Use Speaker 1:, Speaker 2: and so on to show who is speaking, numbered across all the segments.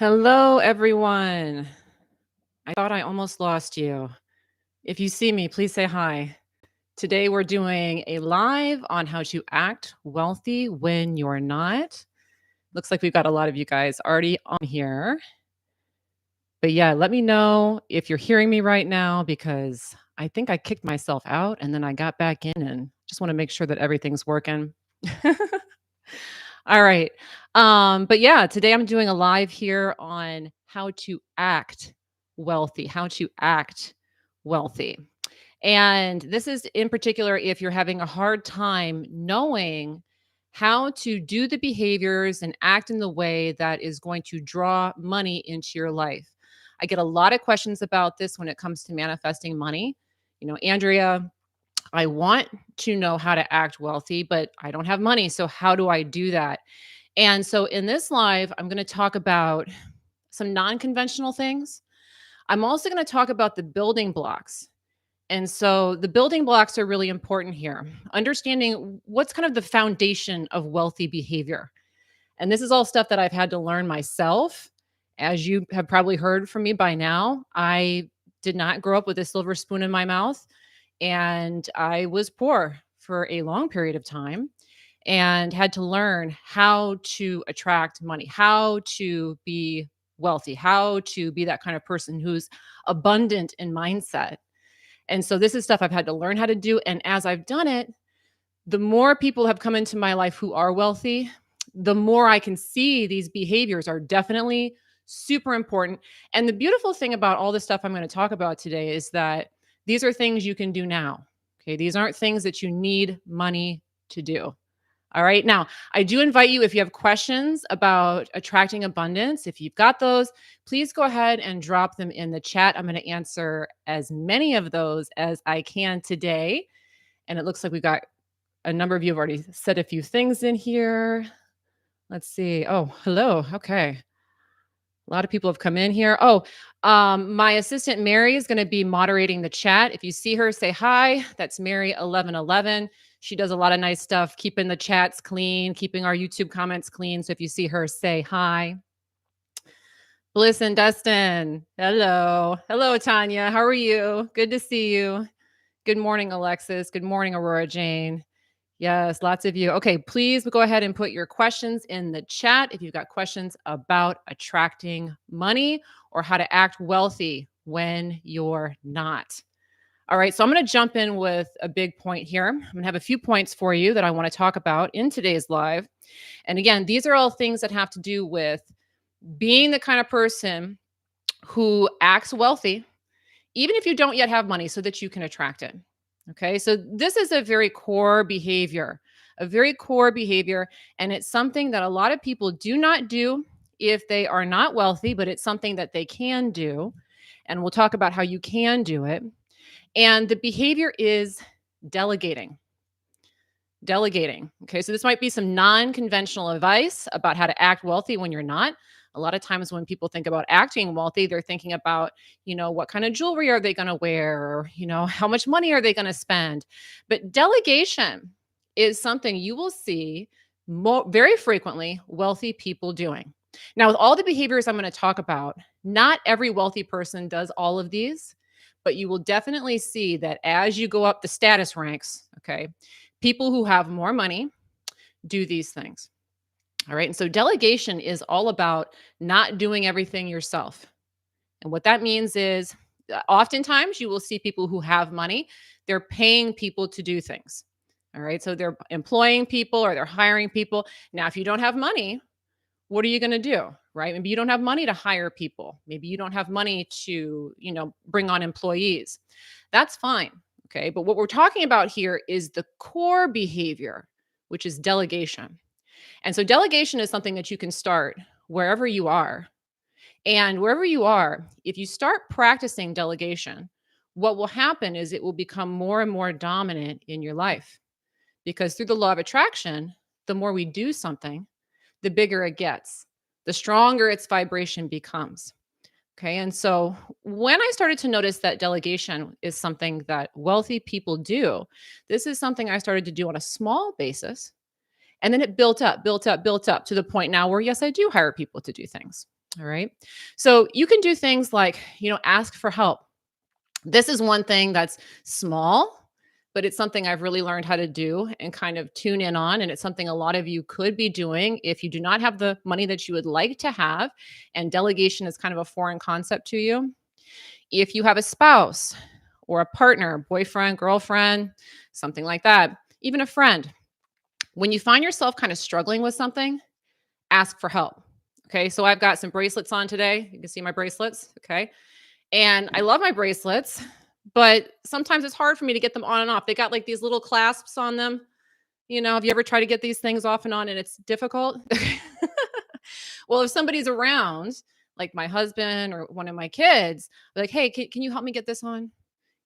Speaker 1: Hello, everyone. I thought I almost lost you. If you see me, please say hi. Today, we're doing a live on how to act wealthy when you're not. Looks like we've got a lot of you guys already on here. But yeah, let me know if you're hearing me right now because I think I kicked myself out and then I got back in and just want to make sure that everything's working. All right. But yeah, today I'm doing a live here on how to act wealthy, how to act wealthy. And this is in particular if you're having a hard time knowing how to do the behaviors and act in the way that is going to draw money into your life. I get a lot of questions about this when it comes to manifesting money. Andrea, I want to know how to act wealthy, but I don't have money. So, how do I do that? And so, in this live, I'm going to talk about some non conventional things. I'm also going to talk about the building blocks. And so, the building blocks are really important here. Understanding what's kind of the foundation of wealthy behavior. And this is all stuff that I've had to learn myself. As you have probably heard from me by now, I did not grow up with a silver spoon in my mouth. And I was poor for a long period of time and had to learn how to attract money, how to be wealthy, how to be that kind of person who's abundant in mindset. And so this is stuff I've had to learn how to do. And as I've done it, the more people have come into my life who are wealthy, the more I can see these behaviors are definitely super important. And the beautiful thing about all the stuff I'm going to talk about today is that these are things you can do now. Okay. These aren't things that you need money to do. All right. Now, I do invite you, if you have questions about attracting abundance, if you've got those, please go ahead and drop them in the chat. I'm going to answer as many of those as I can today. And it looks like we've got a number of you have already said a few things in here. Let's see. Oh, hello. Okay. A lot of people have come in here. Oh, my assistant Mary is going to be moderating the chat. If you see her, say hi. That's Mary 1111. She does a lot of nice stuff, keeping the chats clean, keeping our YouTube comments clean. So if you see her, say hi. Bliss and Dustin. Hello. Hello, Tanya. How are you? Good to see you. Good morning, Alexis. Good morning, Aurora Jane. Yes, lots of you. Okay, please go ahead and put your questions in the chat if you've got questions about attracting money or how to act wealthy when you're not. All right, so I'm going to jump in with a big point here. I'm going to have a few points for you that I want to talk about in today's live. And again, these are all things that have to do with being the kind of person who acts wealthy, even if you don't yet have money, so that you can attract it. Okay, so this is a very core behavior, and it's something that a lot of people do not do if they are not wealthy, but it's something that they can do. And we'll talk about how you can do it. And the behavior is delegating. Delegating. Okay, so this might be some non conventional advice about how to act wealthy when you're not. A lot of times when people think about acting wealthy, they're thinking about, what kind of jewelry are they going to wear? Or, how much money are they going to spend? But delegation is something you will see very frequently wealthy people doing. Now, with all the behaviors I'm going to talk about, not every wealthy person does all of these, but you will definitely see that as you go up the status ranks, okay, people who have more money do these things. All right. And so delegation is all about not doing everything yourself. And what that means is oftentimes you will see people who have money, they're paying people to do things. All right. So they're employing people or they're hiring people. Now, if you don't have money, what are you going to do? Right. Maybe you don't have money to hire people. Maybe you don't have money to, bring on employees. That's fine. Okay. But what we're talking about here is the core behavior, which is delegation. And so delegation is something that you can start wherever you are. And wherever you are, if you start practicing delegation, what will happen is it will become more and more dominant in your life. Because through the law of attraction, the more we do something, the bigger it gets, the stronger its vibration becomes. Okay. And so when I started to notice that delegation is something that wealthy people do, this is something I started to do on a small basis. And then it built up to the point now where, yes, I do hire people to do things. All right. So you can do things like, ask for help. This is one thing that's small, but it's something I've really learned how to do and kind of tune in on. And it's something a lot of you could be doing if you do not have the money that you would like to have. And delegation is kind of a foreign concept to you. If you have a spouse or a partner, boyfriend, girlfriend, something like that, even a friend, when you find yourself kind of struggling with something, ask for help. Okay. So I've got some bracelets on today. You can see my bracelets. Okay. And I love my bracelets, but sometimes it's hard for me to get them on and off. They got like these little clasps on them. Have you ever tried to get these things off and on and it's difficult? Well, if somebody's around, like my husband or one of my kids, like, hey, can you help me get this on?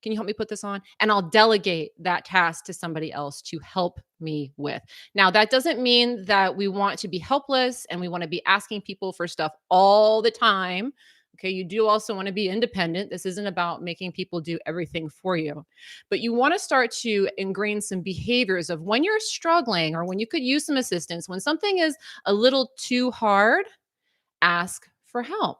Speaker 1: Can you help me put this on? And I'll delegate that task to somebody else to help me with. Now, that doesn't mean that we want to be helpless and we want to be asking people for stuff all the time. Okay, you do also want to be independent. This isn't about making people do everything for you, but you want to start to ingrain some behaviors of when you're struggling or when you could use some assistance, when something is a little too hard, ask for help.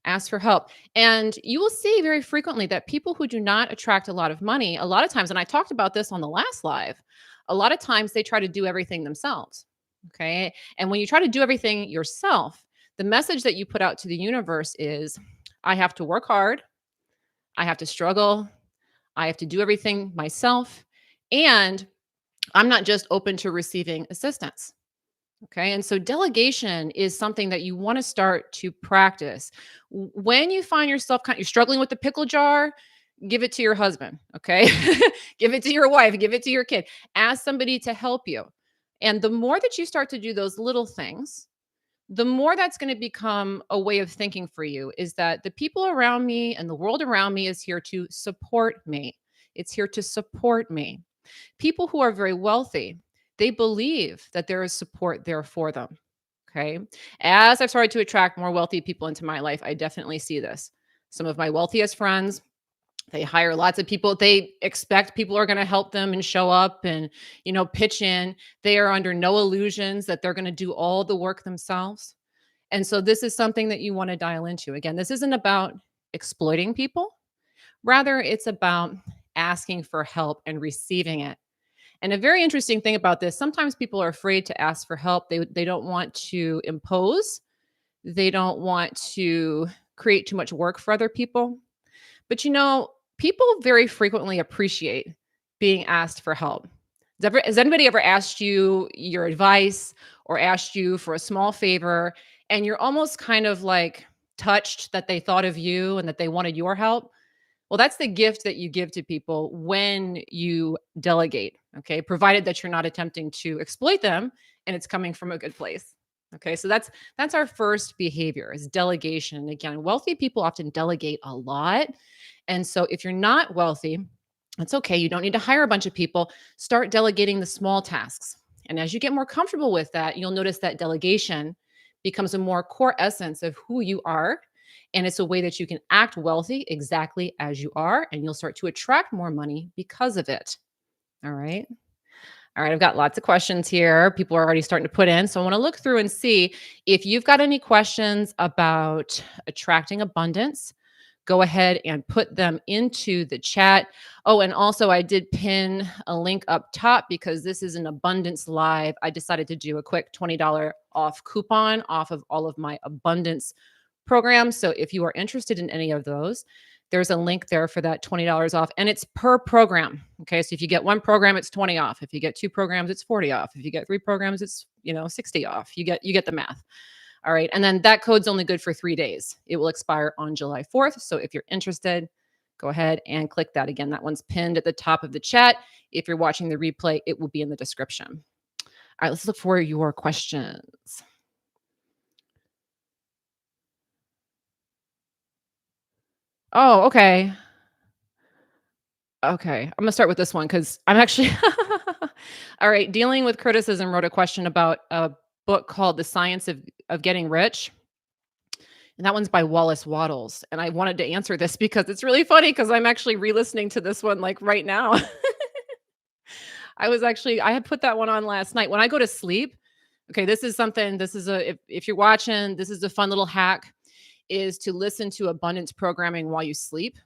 Speaker 1: Ask for help. And you will see very frequently that people who do not attract a lot of money, a lot of times, and I talked about this on the last live, a lot of times they try to do everything themselves. Okay. And when you try to do everything yourself, the message that you put out to the universe is I have to work hard, I have to struggle, I have to do everything myself, and I'm not just open to receiving assistance. Okay. And so delegation is something that you want to start to practice. When you find yourself you're struggling with the pickle jar, give it to your husband. Okay. Give it to your wife, give it to your kid. Ask somebody to help you. And the more that you start to do those little things, the more that's going to become a way of thinking for you is that the people around me and the world around me is here to support me. It's here to support me. People who are very wealthy, they believe that there is support there for them. Okay. As I've started to attract more wealthy people into my life, I definitely see this. Some of my wealthiest friends, they hire lots of people. They expect people are going to help them and show up and, pitch in. They are under no illusions that they're going to do all the work themselves. And so this is something that you want to dial into. Again, this isn't about exploiting people. Rather, it's about asking for help and receiving it. And a very interesting thing about this, sometimes people are afraid to ask for help. They don't want to impose. They don't want to create too much work for other people. But people very frequently appreciate being asked for help. Has anybody ever asked you your advice or asked you for a small favor and you're almost kind of like touched that they thought of you and that they wanted your help? Well, that's the gift that you give to people when you delegate, okay? Provided that you're not attempting to exploit them and it's coming from a good place. Okay? So that's our first behavior is delegation. Again, wealthy people often delegate a lot. And so if you're not wealthy, it's okay. You don't need to hire a bunch of people. Start delegating the small tasks. And as you get more comfortable with that, you'll notice that delegation becomes a more core essence of who you are, and it's a way that you can act wealthy exactly as you are, and you'll start to attract more money because of it. All right. All right. I've got lots of questions here. People are already starting to put in. So I want to look through and see if you've got any questions about attracting abundance. Go ahead and put them into the chat. Oh, and also I did pin a link up top because this is an abundance live. I decided to do a quick $20 off coupon off of all of my abundance programs. So if you are interested in any of those, there's a link there for that $20 off, and it's per program. Okay. So if you get one program, it's 20 off. If you get two programs, it's 40 off. If you get three programs, it's 60 off. You get the math. All right. And then that code's only good for 3 days. It will expire on July 4th. So if you're interested, go ahead and click that. Again, that one's pinned at the top of the chat. If you're watching the replay, it will be in the description. All right, let's look for your questions. Oh, okay. Okay. I'm gonna start with this one because I'm actually all right. Dealing with criticism wrote a question about a book called The Science of Getting Rich. And that one's by Wallace Wattles. And I wanted to answer this because it's really funny because I'm actually re-listening to this one like right now. I had put that one on last night. When I go to sleep, Okay, this is something, this is a, if you're watching, this is a fun little hack, is to listen to abundance programming while you sleep.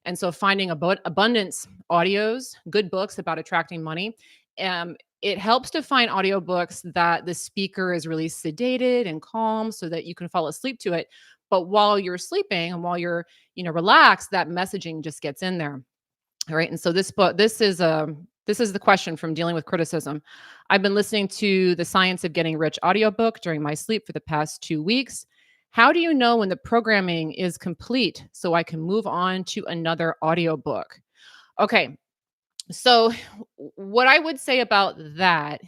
Speaker 1: And so finding abundance audios, good books about attracting money. It helps to find audiobooks that the speaker is really sedated and calm so that you can fall asleep to it. But while you're sleeping and while you're, relaxed, that messaging just gets in there. All right. And so this book, this is the question from Dealing with Criticism. I've been listening to the Science of Getting Rich audiobook during my sleep for the past 2 weeks. How do you know when the programming is complete so I can move on to another audiobook? Okay. So what I would say about that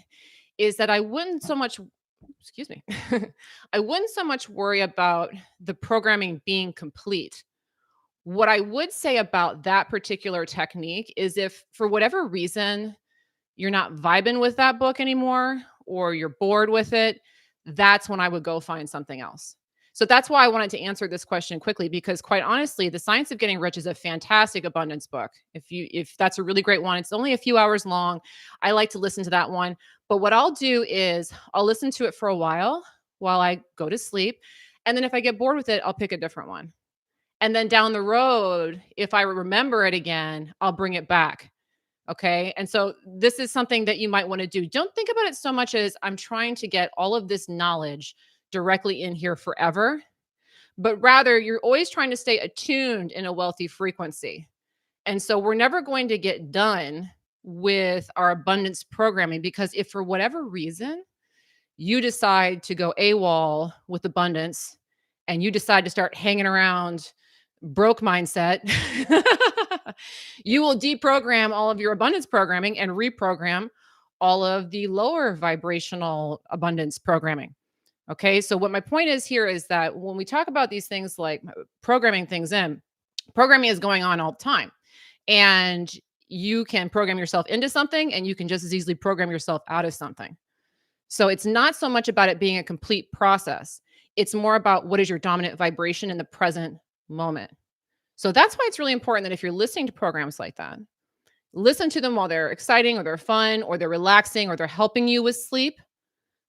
Speaker 1: is that I wouldn't so much, excuse me, I wouldn't so much worry about the programming being complete. What I would say about that particular technique is if for whatever reason you're not vibing with that book anymore or you're bored with it, that's when I would go find something else. So that's why I wanted to answer this question quickly, because quite honestly, The Science of Getting Rich is a fantastic abundance book. If that's a really great one, it's only a few hours long. I like to listen to that one. But what I'll do is I'll listen to it for a while I go to sleep. And then if I get bored with it, I'll pick a different one. And then down the road, if I remember it again, I'll bring it back. Okay. And so this is something that you might want to do. Don't think about it so much as I'm trying to get all of this knowledge directly in here forever, but rather you're always trying to stay attuned in a wealthy frequency. And so we're never going to get done with our abundance programming, because if for whatever reason you decide to go AWOL with abundance and you decide to start hanging around broke mindset, you will deprogram all of your abundance programming and reprogram all of the lower vibrational abundance programming. Okay. So, what my point is here is that when we talk about these things like programming things in, programming is going on all the time. And you can program yourself into something and you can just as easily program yourself out of something. So, it's not so much about it being a complete process, it's more about what is your dominant vibration in the present moment. So that's why it's really important that if you're listening to programs like that, listen to them while they're exciting or they're fun or they're relaxing or they're helping you with sleep.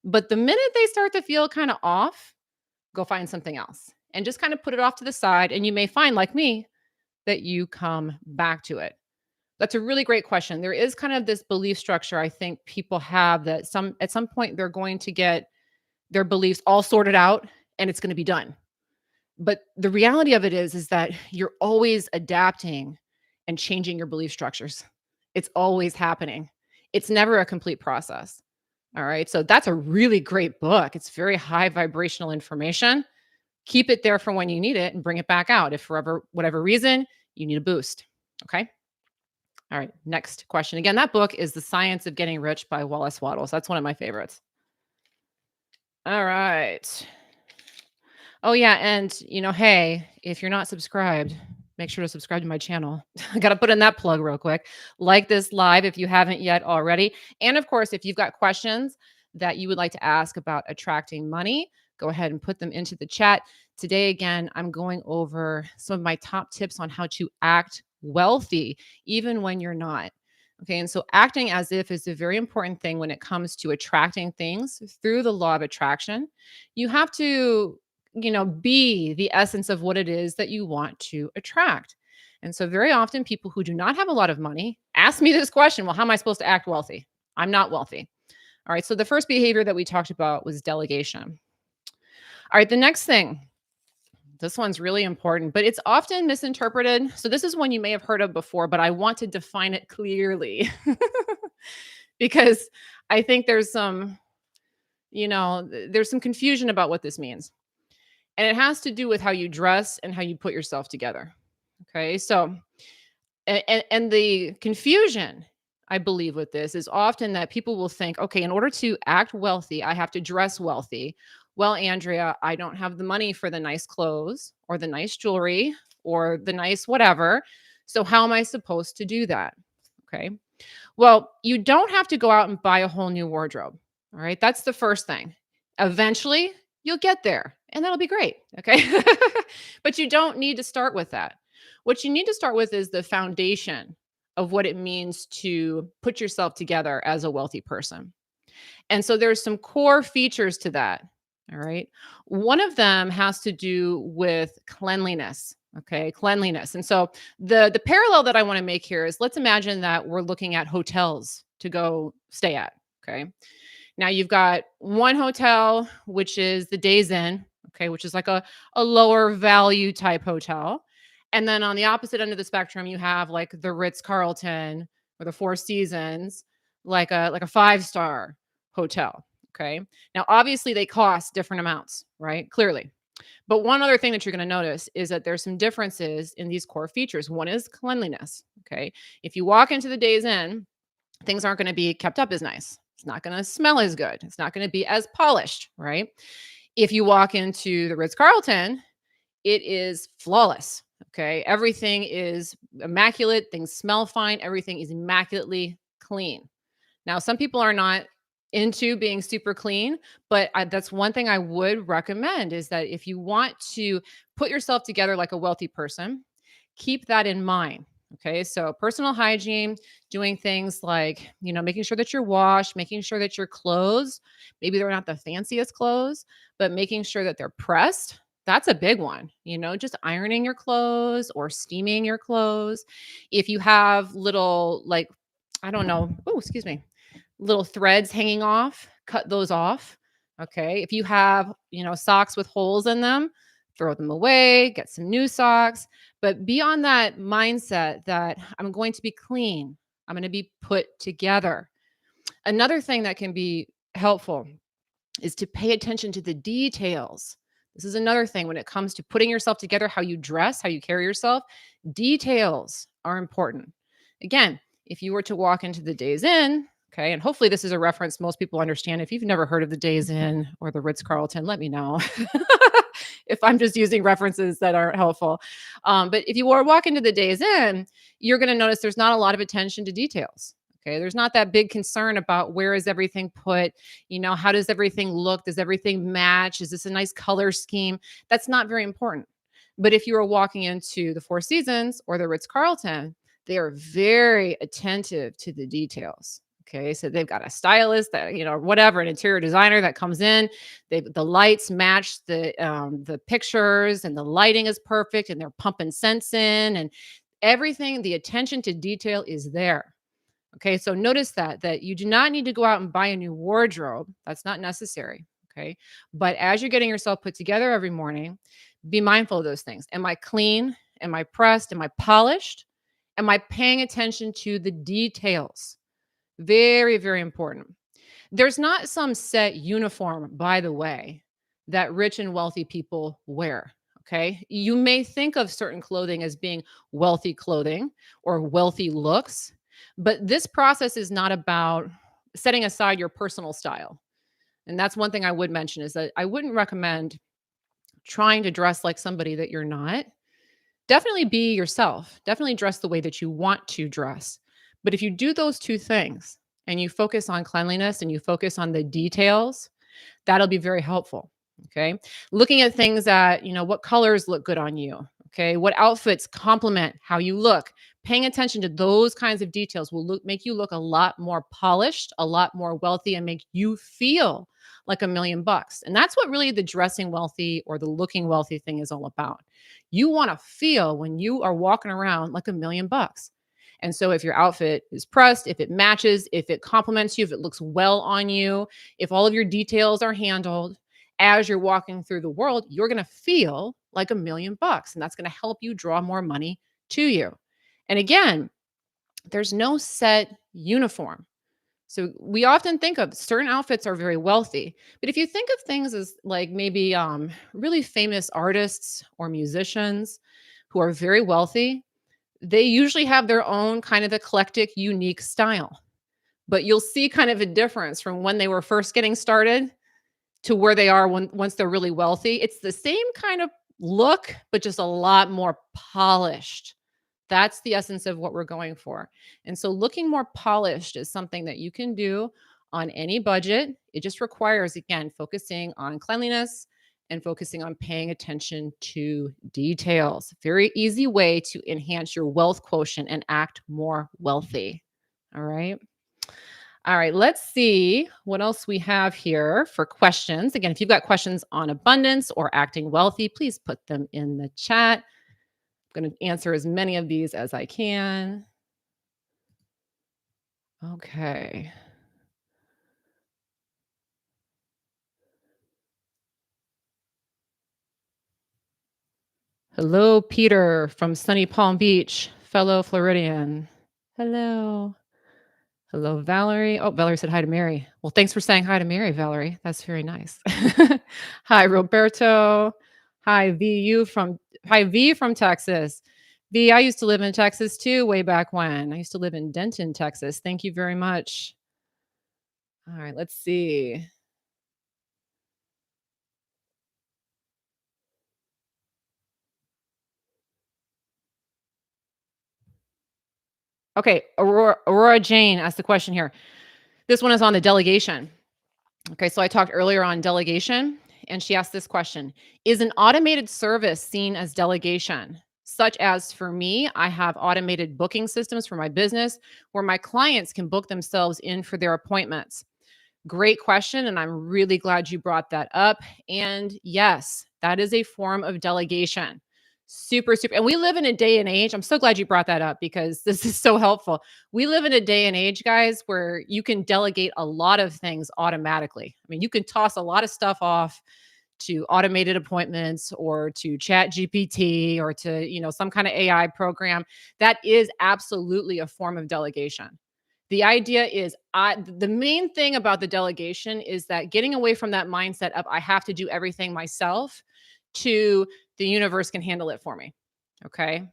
Speaker 1: But the minute they start to feel kind of off, go find something else and just kind of put it off to the side. And you may find, like me, that you come back to it. That's a really great question. There is kind of this belief structure I think people have that at some point they're going to get their beliefs all sorted out and it's going to be done. But the reality of it is that you're always adapting and changing your belief structures. It's always happening. It's never a complete process. All right. So that's a really great book. It's very high vibrational information. Keep it there for when you need it and bring it back out if for whatever reason you need a boost. Okay. All right. Next question. Again, that book is The Science of Getting Rich by Wallace Wattles. That's one of my favorites. All right. Oh, yeah, and, hey, if you're not subscribed, make sure to subscribe to my channel. I gotta put in that plug real quick. Like this live if you haven't yet already. And of course, if you've got questions that you would like to ask about attracting money, go ahead and put them into the chat. Today, again, I'm going over some of my top tips on how to act wealthy, even when you're not. Okay, and so acting as if is a very important thing when it comes to attracting things through the law of attraction. You have to be the essence of what it is that you want to attract. And so very often people who do not have a lot of money ask me this question, well, how am I supposed to act wealthy? I'm not wealthy. All right. So the first behavior that we talked about was delegation. All right. The next thing, this one's really important, but it's often misinterpreted. So this is one you may have heard of before, but I want to define it clearly because I think there's some confusion about what this means. And it has to do with how you dress and how you put yourself together. Okay. So, and the confusion, I believe, with this is often that people will think, okay, in order to act wealthy, I have to dress wealthy. Well, Andrea, I don't have the money for the nice clothes or the nice jewelry or the nice whatever. So, how am I supposed to do that? Okay. Well, you don't have to go out and buy a whole new wardrobe. All right. That's the first thing. Eventually, you'll get there and that'll be great. Okay. But you don't need to start with that. What you need to start with is the foundation of what it means to put yourself together as a wealthy person. And so there's some core features to that. All right. One of them has to do with cleanliness. Okay, cleanliness. And so the parallel that I want to make here is, let's imagine that we're looking at hotels to go stay at. Okay. Now you've got one hotel, which is the Days Inn, okay, which is like a lower value type hotel. And then on the opposite end of the spectrum, you have like the Ritz Carlton or the Four Seasons, like a 5-star hotel. Okay. Now, obviously, they cost different amounts, right? Clearly. But one other thing that you're going to notice is that there's some differences in these core features. One is cleanliness. Okay. If you walk into the Days Inn, things aren't going to be kept up as nice. It's not going to smell as good. It's not going to be as polished, right? If you walk into the Ritz Carlton, it is flawless. Okay. Everything is immaculate. Things smell fine. Everything is immaculately clean. Now, some people are not into being super clean, but that's one thing I would recommend, is that if you want to put yourself together like a wealthy person, keep that in mind. Okay. So personal hygiene, doing things like, making sure that you're washed, making sure that your clothes, maybe they're not the fanciest clothes, but making sure that they're pressed. That's a big one, just ironing your clothes or steaming your clothes. If you have little, like, I don't know, oh, excuse me, little threads hanging off, cut those off. Okay. If you have, socks with holes in them, throw them away, get some new socks. But be on that mindset that I'm going to be clean. I'm going to be put together. Another thing that can be helpful is to pay attention to the details. This is another thing when it comes to putting yourself together, how you dress, how you carry yourself. Details are important. Again, if you were to walk into the Days Inn, okay, and hopefully this is a reference most people understand. If you've never heard of the Days Inn or the Ritz Carlton, let me know if I'm just using references that aren't helpful. But if you were to walk into the Days Inn, you're going to notice there's not a lot of attention to details. Okay, there's not that big concern about where is everything put, how does everything look? Does everything match? Is this a nice color scheme? That's not very important. But if you are walking into the Four Seasons or the Ritz Carlton, they are very attentive to the details. Okay, so they've got a stylist that, whatever, an interior designer that comes in. The lights match the pictures, and the lighting is perfect, and they're pumping scents in, and everything. The attention to detail is there. Okay, so notice that you do not need to go out and buy a new wardrobe. That's not necessary. Okay, but as you're getting yourself put together every morning, be mindful of those things. Am I clean? Am I pressed? Am I polished? Am I paying attention to the details? Very, very important. There's not some set uniform, by the way, that rich and wealthy people wear. Okay. You may think of certain clothing as being wealthy clothing or wealthy looks, but this process is not about setting aside your personal style. And that's one thing I would mention, is that I wouldn't recommend trying to dress like somebody that you're not. Definitely be yourself. Definitely dress the way that you want to dress. But if you do those two things and you focus on cleanliness and you focus on the details, that'll be very helpful. Okay. Looking at things that, what colors look good on you. Okay. What outfits complement how you look. Paying attention to those kinds of details will make you look a lot more polished, a lot more wealthy, and make you feel like $1,000,000. And that's what really the dressing wealthy or the looking wealthy thing is all about. You want to feel, when you are walking around, like $1,000,000. And so if your outfit is pressed, if it matches, if it complements you, if it looks well on you, if all of your details are handled, as you're walking through the world, you're going to feel like $1,000,000. And that's going to help you draw more money to you. And again, there's no set uniform. So we often think of certain outfits are very wealthy, but if you think of things as like maybe really famous artists or musicians who are very wealthy, they usually have their own kind of eclectic, unique style. But you'll see kind of a difference from when they were first getting started to where they are once they're really wealthy. It's the same kind of look, but just a lot more polished. That's the essence of what we're going for. And so looking more polished is something that you can do on any budget. It just requires, again, focusing on cleanliness and focusing on paying attention to details. Very easy way to enhance your wealth quotient and act more wealthy. All right. All right, let's see what else we have here for questions. Again, if you've got questions on abundance or acting wealthy, please put them in the chat. I'm going to answer as many of these as I can. Okay. Hello, Peter from sunny Palm Beach, fellow Floridian. Hello. Hello, Valerie. Oh, Valerie said hi to Mary. Well, thanks for saying hi to Mary, Valerie. That's very nice. Hi, Roberto. Hi, VU from Hi, V from Texas. V, I used to live in Texas too, way back when. I used to live in Denton, Texas. Thank you very much. All right, let's see. Okay, Aurora Jane asked the question here. This one is on the delegation. Okay, so I talked earlier on delegation, and she asked this question. Is an automated service seen as delegation? Such as for me, I have automated booking systems for my business where my clients can book themselves in for their appointments. Great question. And I'm really glad you brought that up. And yes, that is a form of delegation. Super, super. And we live in a day and age. I'm so glad you brought that up because this is so helpful. We live in a day and age, guys, where you can delegate a lot of things automatically. I mean, you can toss a lot of stuff off to automated appointments or to chat gpt or to some kind of ai program. That is absolutely a form of delegation. The idea is the main thing about the delegation is that getting away from that mindset of I have to do everything myself to the universe can handle it for me. Okay.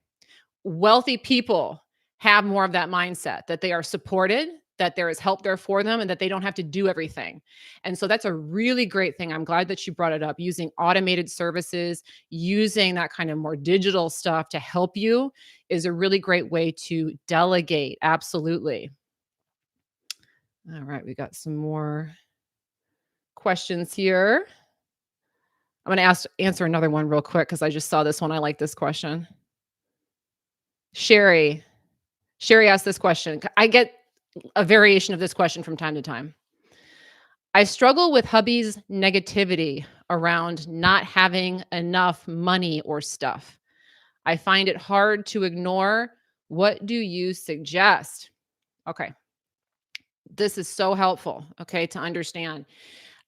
Speaker 1: Wealthy people have more of that mindset that they are supported, that there is help there for them, and that they don't have to do everything. And so that's a really great thing. I'm glad that you brought it up. Using automated services, using that kind of more digital stuff to help you is a really great way to delegate. Absolutely. All right, we got some more questions here. I'm going to answer another one real quick because I just saw this one. I like this question. Sherry. Sherry asked this question. I get a variation of this question from time to time. I struggle with hubby's negativity around not having enough money or stuff. I find it hard to ignore. What do you suggest? Okay. This is so helpful, okay, to understand.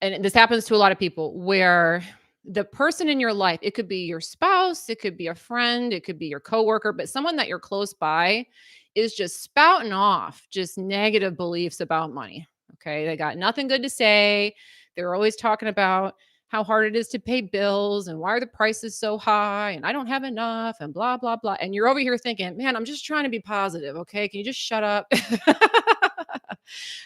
Speaker 1: And this happens to a lot of people where the person in your life, it could be your spouse, it could be a friend, it could be your coworker, but someone that you're close by is just spouting off just negative beliefs about money. Okay. They got nothing good to say. They're always talking about how hard it is to pay bills and why are the prices so high and I don't have enough and blah, blah, blah. And you're over here thinking, man, I'm just trying to be positive. Okay. Can you just shut up?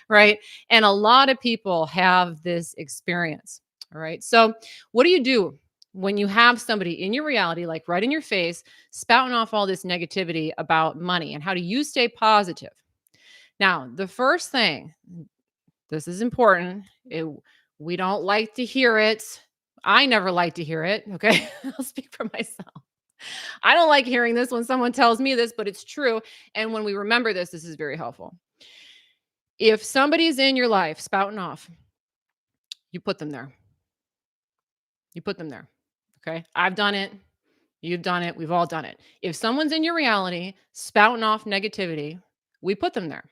Speaker 1: Right? And a lot of people have this experience. All right. So, what do you do when you have somebody in your reality, like right in your face, spouting off all this negativity about money? And how do you stay positive? Now, the first thing, this is important. We don't like to hear it. I never like to hear it. Okay. I'll speak for myself. I don't like hearing this when someone tells me this, but it's true. And when we remember this, this is very helpful. If somebody's in your life spouting off, you put them there. You put them there. Okay. I've done it. You've done it. We've all done it. If someone's in your reality spouting off negativity, we put them there.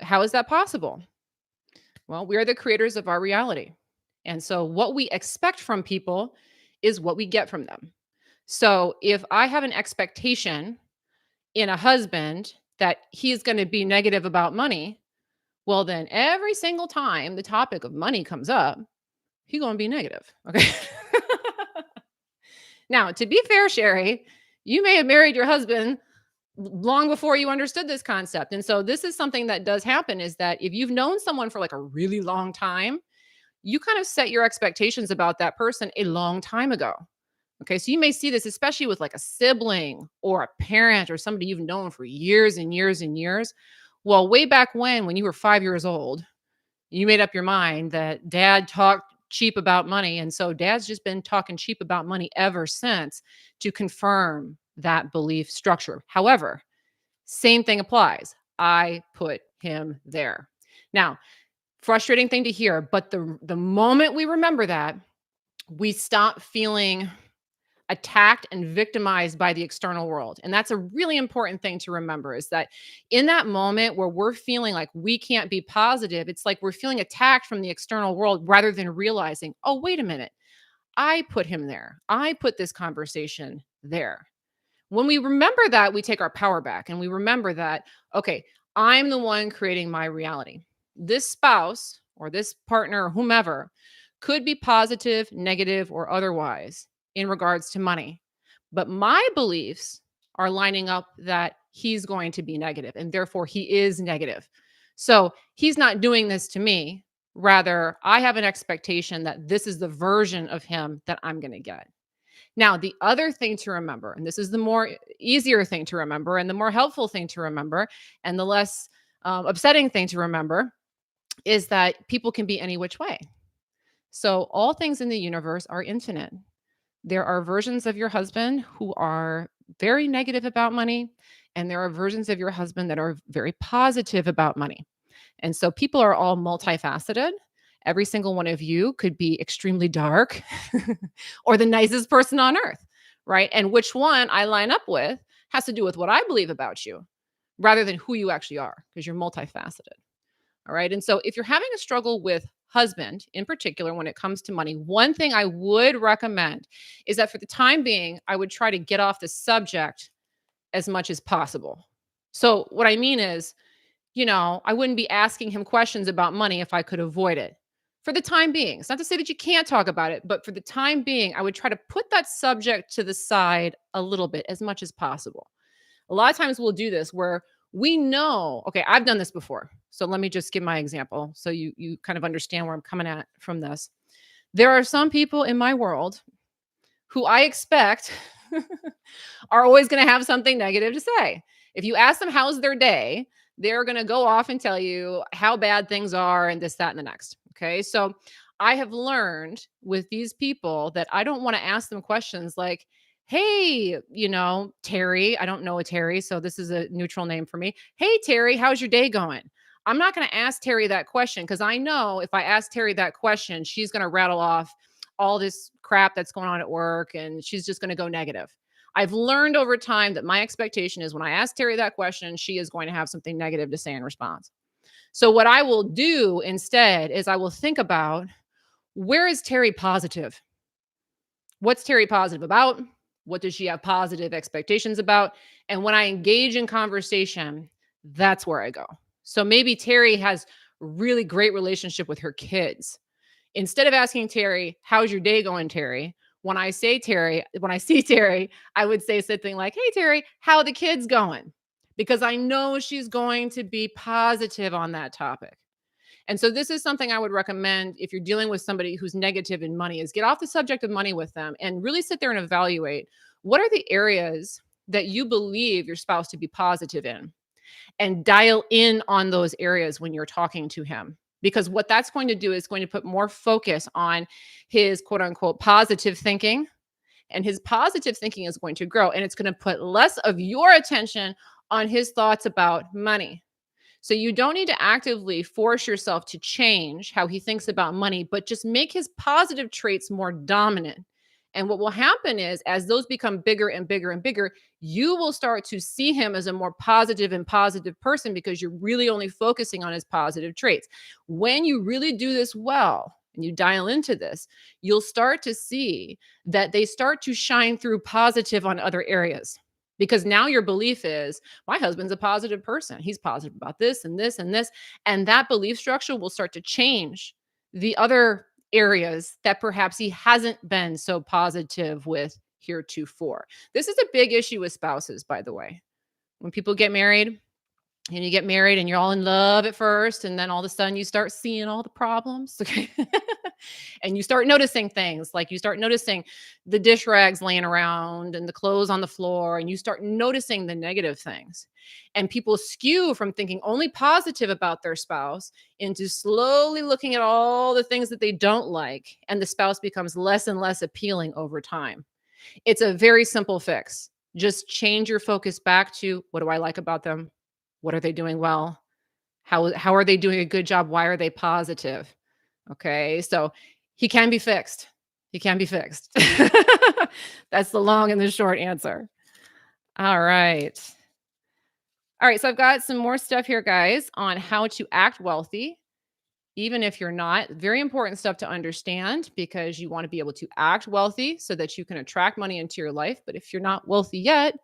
Speaker 1: How is that possible? Well, we are the creators of our reality. And so what we expect from people is what we get from them. So if I have an expectation in a husband that he's going to be negative about money, well, then every single time the topic of money comes up, he's going to be negative. Okay. Now, to be fair, Sherry, you may have married your husband long before you understood this concept. And so this is something that does happen is that if you've known someone for like a really long time, you kind of set your expectations about that person a long time ago. Okay. So you may see this, especially with like a sibling or a parent or somebody you've known for years and years and years. Well, way back when you were 5 years old, you made up your mind that dad talked cheap about money. And so dad's just been talking cheap about money ever since to confirm that belief structure. However, same thing applies. I put him there. Now, frustrating thing to hear, but the moment we remember that, we stop feeling attacked and victimized by the external world. And that's a really important thing to remember is that in that moment where we're feeling like we can't be positive, it's like we're feeling attacked from the external world rather than realizing, oh, wait a minute, I put him there. I put this conversation there. When we remember that, we take our power back and we remember that, okay, I'm the one creating my reality. This spouse or this partner or whomever could be positive, negative, or otherwise in regards to money. But my beliefs are lining up that he's going to be negative and therefore he is negative. So he's not doing this to me. Rather, I have an expectation that this is the version of him that I'm going to get. Now, the other thing to remember, and this is the more easier thing to remember, and the more helpful thing to remember, and the less upsetting thing to remember, is that people can be any which way. So, all things in the universe are infinite. There are versions of your husband who are very negative about money, and there are versions of your husband that are very positive about money. And so people are all multifaceted. Every single one of you could be extremely dark or the nicest person on earth, right? And which one I line up with has to do with what I believe about you rather than who you actually are because you're multifaceted. All right. And so if you're having a struggle with husband in particular when it comes to money, one thing I would recommend is that for the time being, I would try to get off the subject as much as possible. So what I mean is, I wouldn't be asking him questions about money if I could avoid it for the time being. It's not to say that you can't talk about it, but for the time being, I would try to put that subject to the side a little bit as much as possible. A lot of times we'll do this where we know, okay, I've done this before. So let me just give my example so you kind of understand where I'm coming at from this. There are some people in my world who I expect are always going to have something negative to say. If you ask them how's their day, they're going to go off and tell you how bad things are and this, that, and the next. Okay. So I have learned with these people that I don't want to ask them questions like, hey, Terry, I don't know a Terry. So this is a neutral name for me. Hey, Terry, how's your day going? I'm not going to ask Terry that question because I know if I ask Terry that question, she's going to rattle off all this crap that's going on at work and she's just going to go negative. I've learned over time that my expectation is when I ask Terry that question, she is going to have something negative to say in response. So what I will do instead is I will think about where is Terry positive? What's Terry positive about? What does she have positive expectations about? And when I engage in conversation, that's where I go. So maybe Terry has a really great relationship with her kids. Instead of asking Terry, how's your day going, Terry? When I see Terry, I would say something like, hey, Terry, how are the kids going? Because I know she's going to be positive on that topic. And so this is something I would recommend if you're dealing with somebody who's negative in money is get off the subject of money with them and really sit there and evaluate what are the areas that you believe your spouse to be positive in and dial in on those areas when you're talking to him. Because what that's going to do is going to put more focus on his quote unquote positive thinking. And his positive thinking is going to grow. And it's going to put less of your attention on his thoughts about money. So you don't need to actively force yourself to change how he thinks about money, but just make his positive traits more dominant. And what will happen is as those become bigger and bigger and bigger, you will start to see him as a more positive and positive person because you're really only focusing on his positive traits. When you really do this well, and you dial into this, you'll start to see that they start to shine through positive on other areas. Because now your belief is, my husband's a positive person. He's positive about this and this and this. And that belief structure will start to change the other areas that perhaps he hasn't been so positive with heretofore. This is a big issue with spouses, by the way. When people get married, and you get married and you're all in love at first, and then all of a sudden you start seeing all the problems. Okay. And you start noticing things like you start noticing the dish rags laying around and the clothes on the floor, and you start noticing the negative things. And people skew from thinking only positive about their spouse into slowly looking at all the things that they don't like. And the spouse becomes less and less appealing over time. It's a very simple fix. Just change your focus back to what do I like about them? What are they doing well? How are they doing a good job? Why are they positive? Okay, so he can be fixed. He can be fixed. That's the long and the short answer. All right. All right, so I've got some more stuff here, guys, on how to act wealthy, even if you're not. Very important stuff to understand because you want to be able to act wealthy so that you can attract money into your life. But if you're not wealthy yet,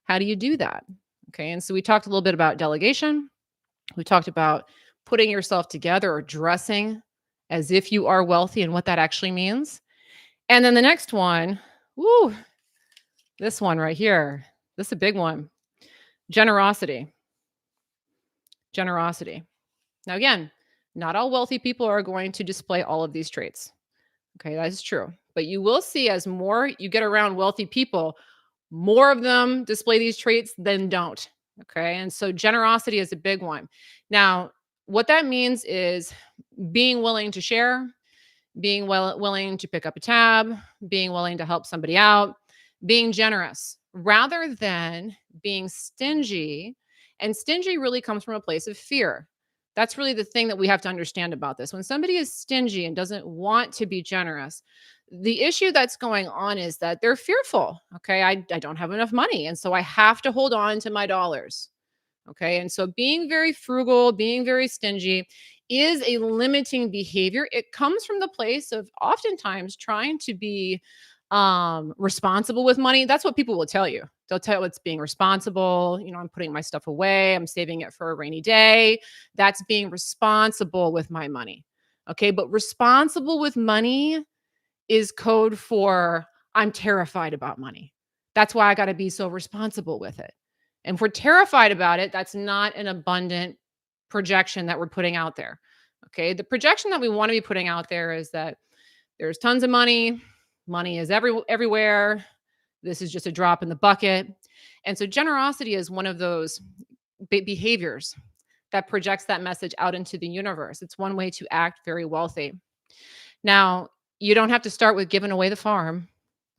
Speaker 1: how do you do that? Okay, and so we talked a little bit about delegation. We talked about putting yourself together or dressing as if you are wealthy and what that actually means. And then the next one, woo, this one right here, this is a big one. Generosity. Generosity. Now, again, not all wealthy people are going to display all of these traits. Okay, that is true. But you will see as more you get around wealthy people, more of them display these traits than don't. Okay, and so generosity is a big one. Now, what that means is being willing to share, being willing to pick up a tab, being willing to help somebody out, being generous rather than being stingy. And stingy really comes from a place of fear. That's really the thing that we have to understand about this. When somebody is stingy and doesn't want to be generous, the issue that's going on is that they're fearful. Okay. I don't have enough money. And so I have to hold on to my dollars. Okay. And so being very frugal, being very stingy is a limiting behavior. It comes from the place of oftentimes trying to be responsible with money. That's what people will tell you. They'll tell you it's being responsible. I'm putting my stuff away. I'm saving it for a rainy day. That's being responsible with my money. Okay. But responsible with money is code for I'm terrified about money. That's why I got to be so responsible with it. And if we're terrified about it, that's not an abundant projection that we're putting out there. Okay. The projection that we want to be putting out there is that there's tons of money. Money is everywhere. This is just a drop in the bucket. And so generosity is one of those behaviors that projects that message out into the universe. It's one way to act very wealthy. Now, you don't have to start with giving away the farm.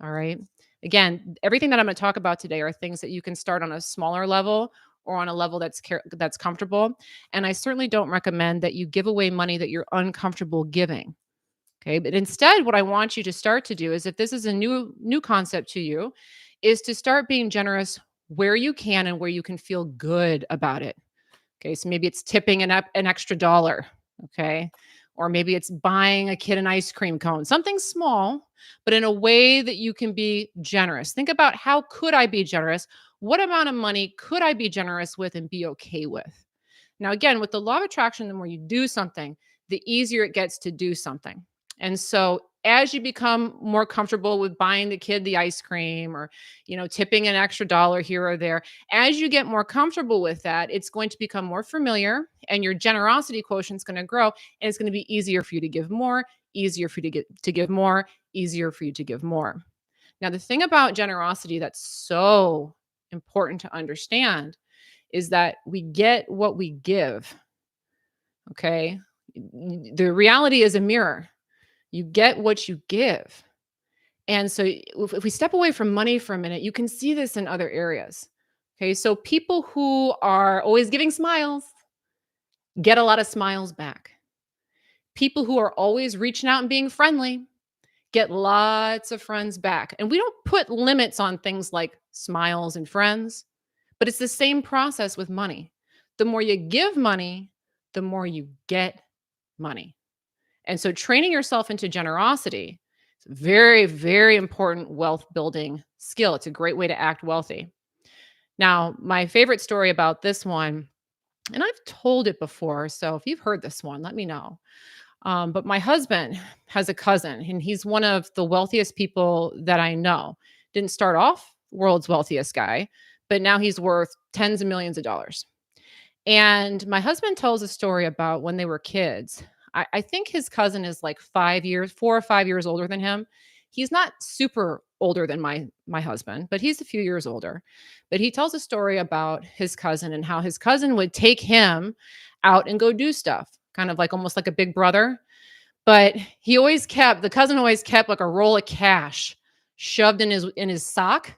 Speaker 1: All right. Again, everything that I'm going to talk about today are things that you can start on a smaller level or on a level that's comfortable. And I certainly don't recommend that you give away money that you're uncomfortable giving. Okay. But instead, what I want you to start to do is if this is a new concept to you, is to start being generous where you can and where you can feel good about it. Okay. So maybe it's tipping an extra dollar. Okay. Or maybe it's buying a kid an ice cream cone, something small, but in a way that you can be generous. Think about how could I be generous? What amount of money could I be generous with and be okay with? Now, again, with the law of attraction, the more you do something, the easier it gets to do something. And so as you become more comfortable with buying the kid the ice cream or, tipping an extra dollar here or there, as you get more comfortable with that, it's going to become more familiar and your generosity quotient is going to grow and it's going to be easier for you to give more, easier for you to give more, easier for you to give more. Now, the thing about generosity that's so important to understand is that we get what we give. Okay. The reality is a mirror. You get what you give. And so if we step away from money for a minute, you can see this in other areas. Okay. So people who are always giving smiles get a lot of smiles back. People who are always reaching out and being friendly get lots of friends back. And we don't put limits on things like smiles and friends, but it's the same process with money. The more you give money, the more you get money. And so training yourself into generosity is a very, very important wealth building skill. It's a great way to act wealthy. Now, my favorite story about this one, and I've told it before, so if you've heard this one, let me know. But my husband has a cousin, and he's one of the wealthiest people that I know. Didn't start off world's wealthiest guy, but now he's worth tens of millions of dollars. And my husband tells a story about when they were kids. I think his cousin is like 4 or 5 years older than him. He's not super older than my husband, but he's a few years older. But he tells a story about his cousin and how his cousin would take him out and go do stuff, kind of like almost like a big brother. But the cousin always kept like a roll of cash shoved in his sock.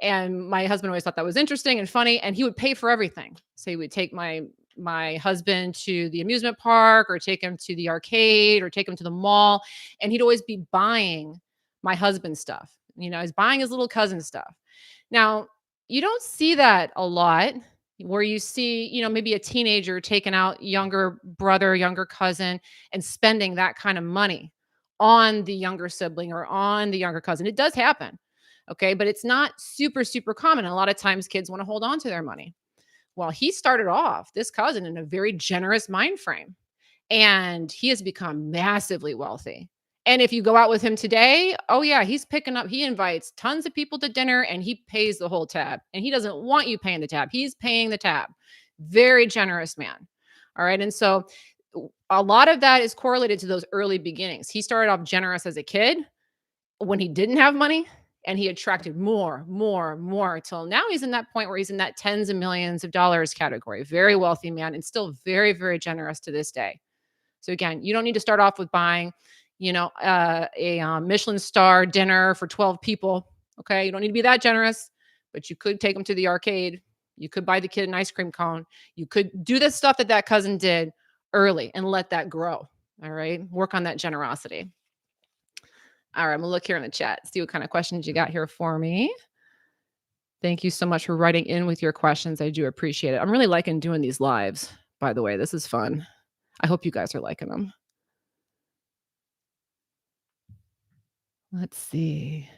Speaker 1: And my husband always thought that was interesting and funny, and he would pay for everything. So he would take my my husband to the amusement park or take him to the arcade or take him to the mall. And he'd always be buying my husband stuff. He's buying his little cousin stuff. Now, you don't see that a lot where you see, maybe a teenager taking out younger brother, younger cousin and spending that kind of money on the younger sibling or on the younger cousin. It does happen. Okay. But it's not super, super common. A lot of times kids want to hold on to their money. Well, he started off this cousin in a very generous mind frame and he has become massively wealthy. And if you go out with him today, oh yeah, he invites tons of people to dinner and he pays the whole tab. And he doesn't want you paying the tab. He's paying the tab. Very generous man. All right. And so a lot of that is correlated to those early beginnings. He started off generous as a kid when he didn't have money and he attracted more, more, more till now he's in that point where he's in that tens of millions of dollars category. Very wealthy man and still very, very generous to this day. So again, you don't need to start off with buying, a Michelin star dinner for 12 people. Okay. You don't need to be that generous, but you could take them to the arcade. You could buy the kid an ice cream cone. You could do the stuff that cousin did early and let that grow. All right. Work on that generosity. All right. I'm gonna look here in the chat, see what kind of questions you got here for me. Thank you so much for writing in with your questions. I do appreciate it. I'm really liking doing these lives, by the way. This is fun. I hope you guys are liking them. Let's see.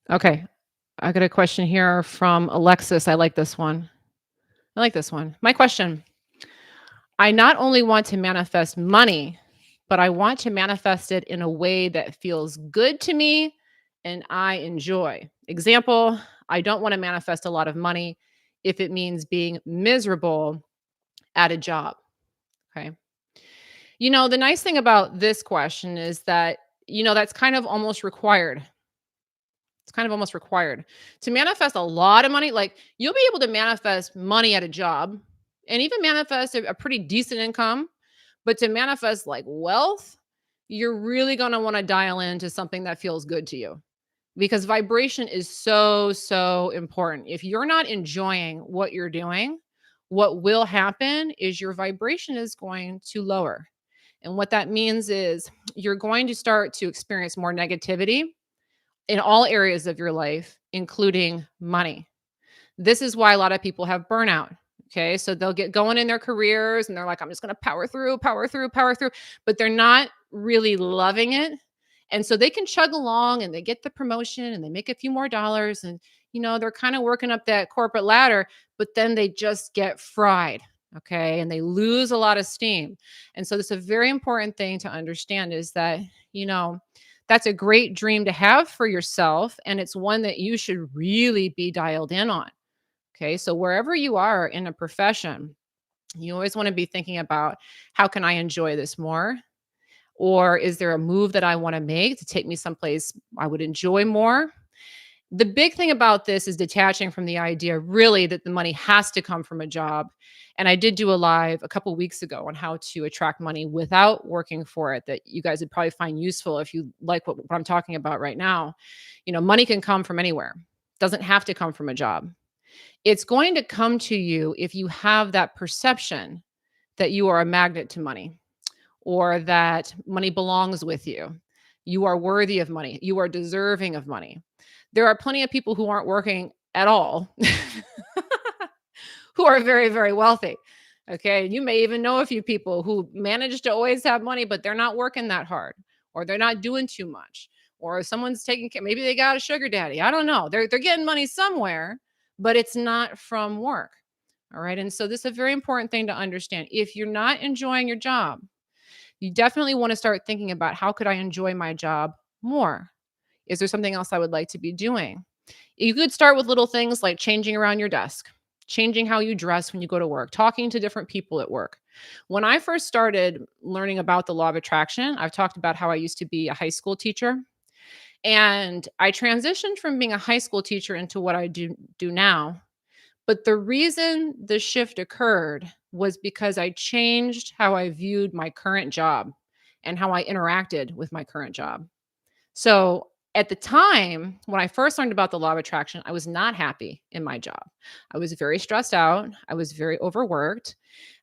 Speaker 1: Okay. I got a question here from Alexis. I like this one. My question: I not only want to manifest money, but I want to manifest it in a way that feels good to me and I enjoy. Example, I don't want to manifest a lot of money if it means being miserable at a job. Okay. The nice thing about this question is that, that's kind of almost required. It's kind of almost required to manifest a lot of money. Like you'll be able to manifest money at a job and even manifest a pretty decent income. But to manifest like wealth, you're really going to want to dial into something that feels good to you because vibration is so, so important. If you're not enjoying what you're doing, what will happen is your vibration is going to lower. And what that means is you're going to start to experience more negativity in all areas of your life, including money. This is why a lot of people have burnout. Okay. So they'll get going in their careers and they're like, I'm just going to power through, power through, power through, but they're not really loving it. And so they can chug along and they get the promotion and they make a few more dollars and, they're kind of working up that corporate ladder, but then they just get fried. Okay. And they lose a lot of steam. And so this is a very important thing to understand is that, that's a great dream to have for yourself. And it's one that you should really be dialed in on. Okay. So wherever you are in a profession, you always want to be thinking about how can I enjoy this more? Or is there a move that I want to make to take me someplace I would enjoy more? The big thing about this is detaching from the idea really that the money has to come from a job. And I did do a live a couple weeks ago on how to attract money without working for it that you guys would probably find useful if you like what I'm talking about right now. Money can come from anywhere. Doesn't have to come from a job. It's going to come to you if you have that perception that you are a magnet to money or that money belongs with you. You are worthy of money. You are deserving of money. There are plenty of people who aren't working at all who are very, very wealthy. Okay. You may even know a few people who manage to always have money, but they're not working that hard or they're not doing too much or someone's taking care. Maybe they got a sugar daddy. I don't know. They're getting money somewhere, but it's not from work. All right. And so this is a very important thing to understand. If you're not enjoying your job, you definitely want to start thinking about how could I enjoy my job more? Is there something else I would like to be doing? You could start with little things like changing around your desk, changing how you dress when you go to work, talking to different people at work. When I first started learning about the law of attraction, I've talked about how I used to be a high school teacher. And I transitioned from being a high school teacher into what I do now. But the reason the shift occurred was because I changed how I viewed my current job and how I interacted with my current job. So at the time, when I first learned about the law of attraction, I was not happy in my job. I was very stressed out. I was very overworked.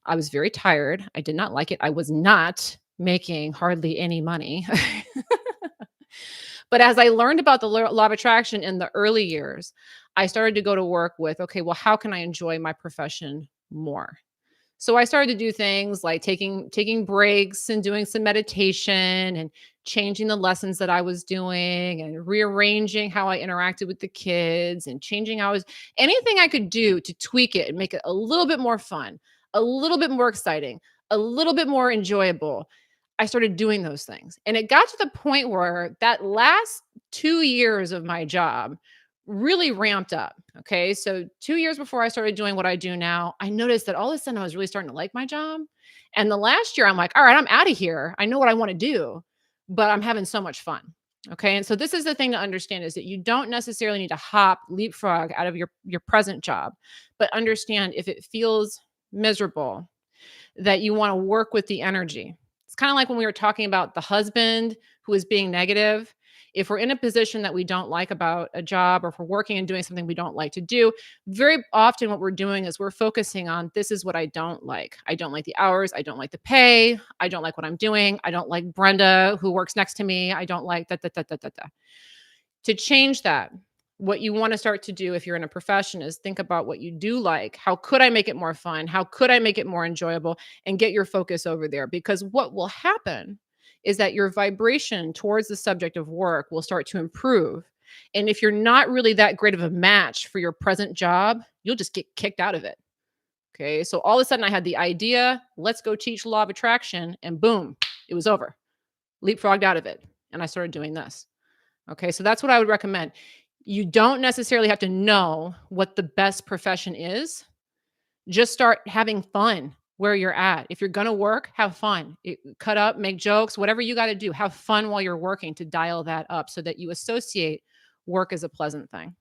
Speaker 1: I was very tired. I did not like it. I was not making hardly any money. But as I learned about the law of attraction in the early years, I started to go to work with, okay, well, how can I enjoy my profession more? So I started to do things like taking breaks and doing some meditation and changing the lessons that I was doing and rearranging how I interacted with the kids and changing how I was anything I could do to tweak it and make it a little bit more fun, a little bit more exciting, a little bit more enjoyable. I started doing those things. And it got to the point where that last 2 years of my job really ramped up. Okay. So 2 years before I started doing what I do now, I noticed that all of a sudden I was really starting to like my job. And the last year I'm like, all right, I'm out of here. I know what I want to do, but I'm having so much fun. Okay. And so this is the thing to understand is that you don't necessarily need to leapfrog out of your present job, but understand if it feels miserable, that you want to work with the energy. It's kind of like when we were talking about the husband who is being negative. If we're in a position that we don't like about a job, or if we're working and doing something we don't like to do, very often what we're doing is we're focusing on this is what I don't like. I don't like the hours. I don't like the pay. I don't like what I'm doing. I don't like Brenda who works next to me. I don't like that. To change that, what you want to start to do if you're in a profession is think about what you do like. How could I make it more fun? How could I make it more enjoyable? And get your focus over there. Because what will happen is that your vibration towards the subject of work will start to improve. And if you're not really that great of a match for your present job, you'll just get kicked out of it. Okay. So all of a sudden I had the idea, let's go teach law of attraction, and boom, it was over. Leapfrogged out of it. And I started doing this. Okay, so that's what I would recommend. You don't necessarily have to know what the best profession is. Just start having fun where you're at. If you're going to work, have fun. Cut up, make jokes, whatever you got to do. Have fun while you're working to dial that up so that you associate work as a pleasant thing.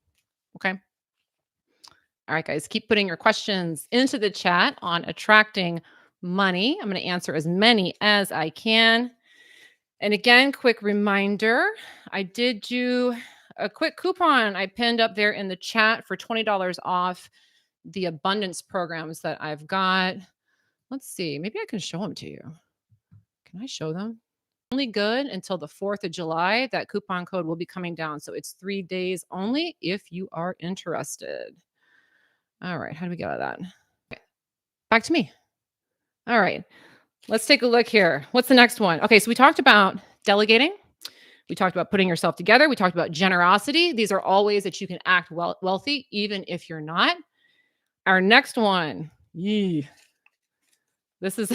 Speaker 1: Okay. All right, guys, keep putting your questions into the chat on attracting money. I'm going to answer as many as I can. And again, quick reminder, I did do a quick coupon I pinned up there in the chat for $20 off the abundance programs that I've got. Let's see, maybe I can show them to you. Can I show them? Only good until the 4th of July. That coupon code will be coming down. So it's 3 days only if you are interested. All right, how do we get out of that? Okay, back to me. All right, let's take a look here. What's the next one? Okay, so we talked about delegating. We talked about putting yourself together. We talked about generosity. These are all ways that you can act wealthy, even if you're not. Our next one, this is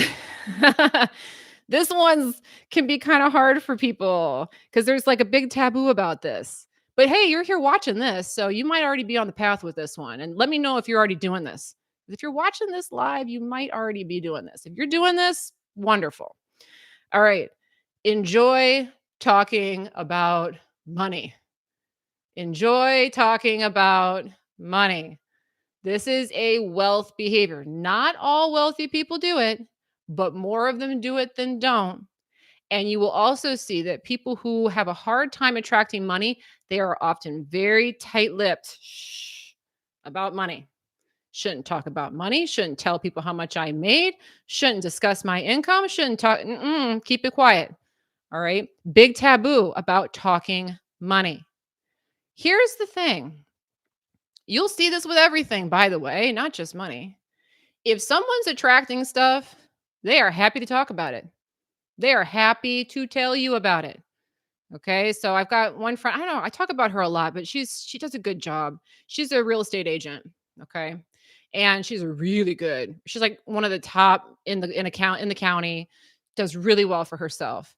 Speaker 1: this one's can be kind of hard for people because there's like a big taboo about this. But hey, you're here watching this, so you might already be on the path with this one. And let me know if you're already doing this. If you're watching this live, you might already be doing this. If you're doing this, wonderful. All right. Enjoy talking about money. Enjoy talking about money. This is a wealth behavior. Not all wealthy people do it, but more of them do it than don't. And you will also see that people who have a hard time attracting money, they are often very tight-lipped about money. Shouldn't talk about money, shouldn't tell people how much I made, shouldn't discuss my income, shouldn't talk, keep it quiet. All right. Big taboo about talking money. Here's the thing. You'll see this with everything, by the way, not just money. If someone's attracting stuff, they are happy to talk about it. They are happy to tell you about it. Okay. So I've got one friend, I don't know, I talk about her a lot, but she does a good job. She's a real estate agent. Okay. And she's really good. She's like one of the top in the county, does really well for herself.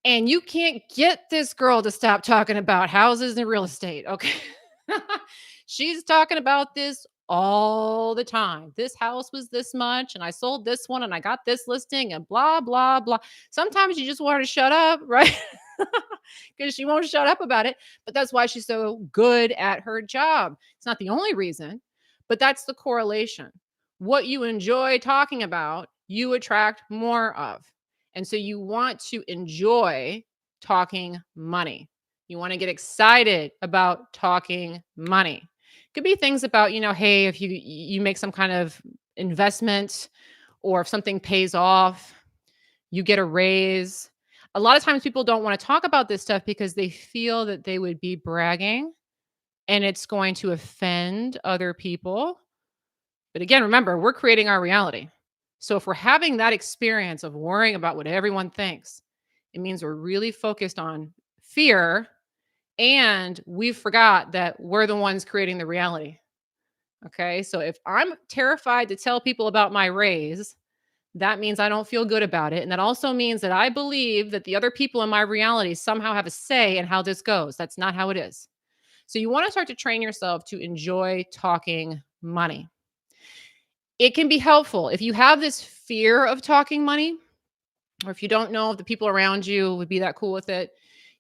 Speaker 1: And you can't get this girl to stop talking about houses and real estate, okay? She's talking about this all the time. This house was this much, and I sold this one, and I got this listing, and blah, blah, blah. Sometimes you just want her to shut up, right? Because she won't shut up about it. But that's why she's so good at her job. It's not the only reason, But that's the correlation. What you enjoy talking about, you attract more of. And so you want to enjoy talking money. You want to get excited about talking money. Could be things about, hey, if you make some kind of investment or if something pays off, you get a raise. A lot of times people don't want to talk about this stuff because they feel that they would be bragging and it's going to offend other people. But again, remember, we're creating our reality. So if we're having that experience of worrying about what everyone thinks, it means we're really focused on fear and we forgot that we're the ones creating the reality. Okay. So if I'm terrified to tell people about my raise, that means I don't feel good about it. And that also means that I believe that the other people in my reality somehow have a say in how this goes. That's not how it is. So you want to start to train yourself to enjoy talking money. It can be helpful if you have this fear of talking money, or if you don't know if the people around you would be that cool with it.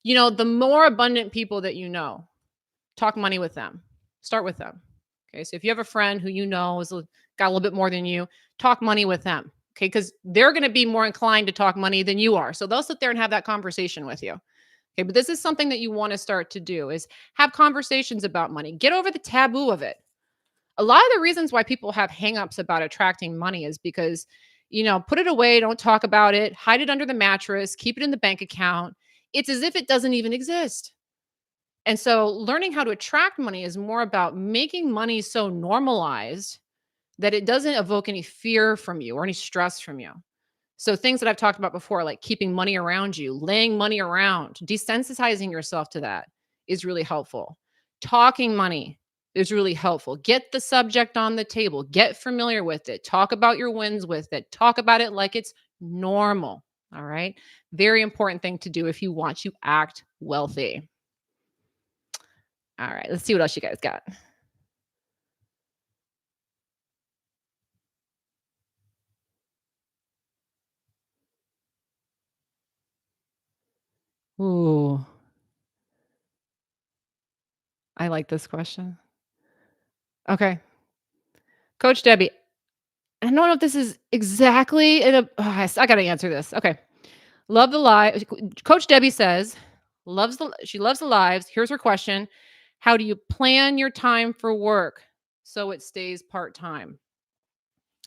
Speaker 1: The more abundant people that talk money with them. Start with them. Okay. So if you have a friend who got a little bit more than you, talk money with them. Okay. Because they're going to be more inclined to talk money than you are. So they'll sit there and have that conversation with you. Okay. But this is something that you want to start to do is have conversations about money. Get over the taboo of it. A lot of the reasons why people have hangups about attracting money is because, put it away, don't talk about it, hide it under the mattress, keep it in the bank account. It's as if it doesn't even exist. And so learning how to attract money is more about making money so normalized that it doesn't evoke any fear from you or any stress from you. So things that I've talked about before, like keeping money around you, laying money around, desensitizing yourself to that is really helpful. Talking money is really helpful. Get the subject on the table, get familiar with it, talk about your wins with it, talk about it like it's normal. All right. Very important thing to do if you want to act wealthy. All right. Let's see what else you guys got. Ooh, I like this question. Okay. Coach Debbie, I don't know if this is exactly in a I gotta answer this. Okay. Love the live. Coach Debbie says, she loves the lives. Here's her question. How do you plan your time for work so it stays part-time?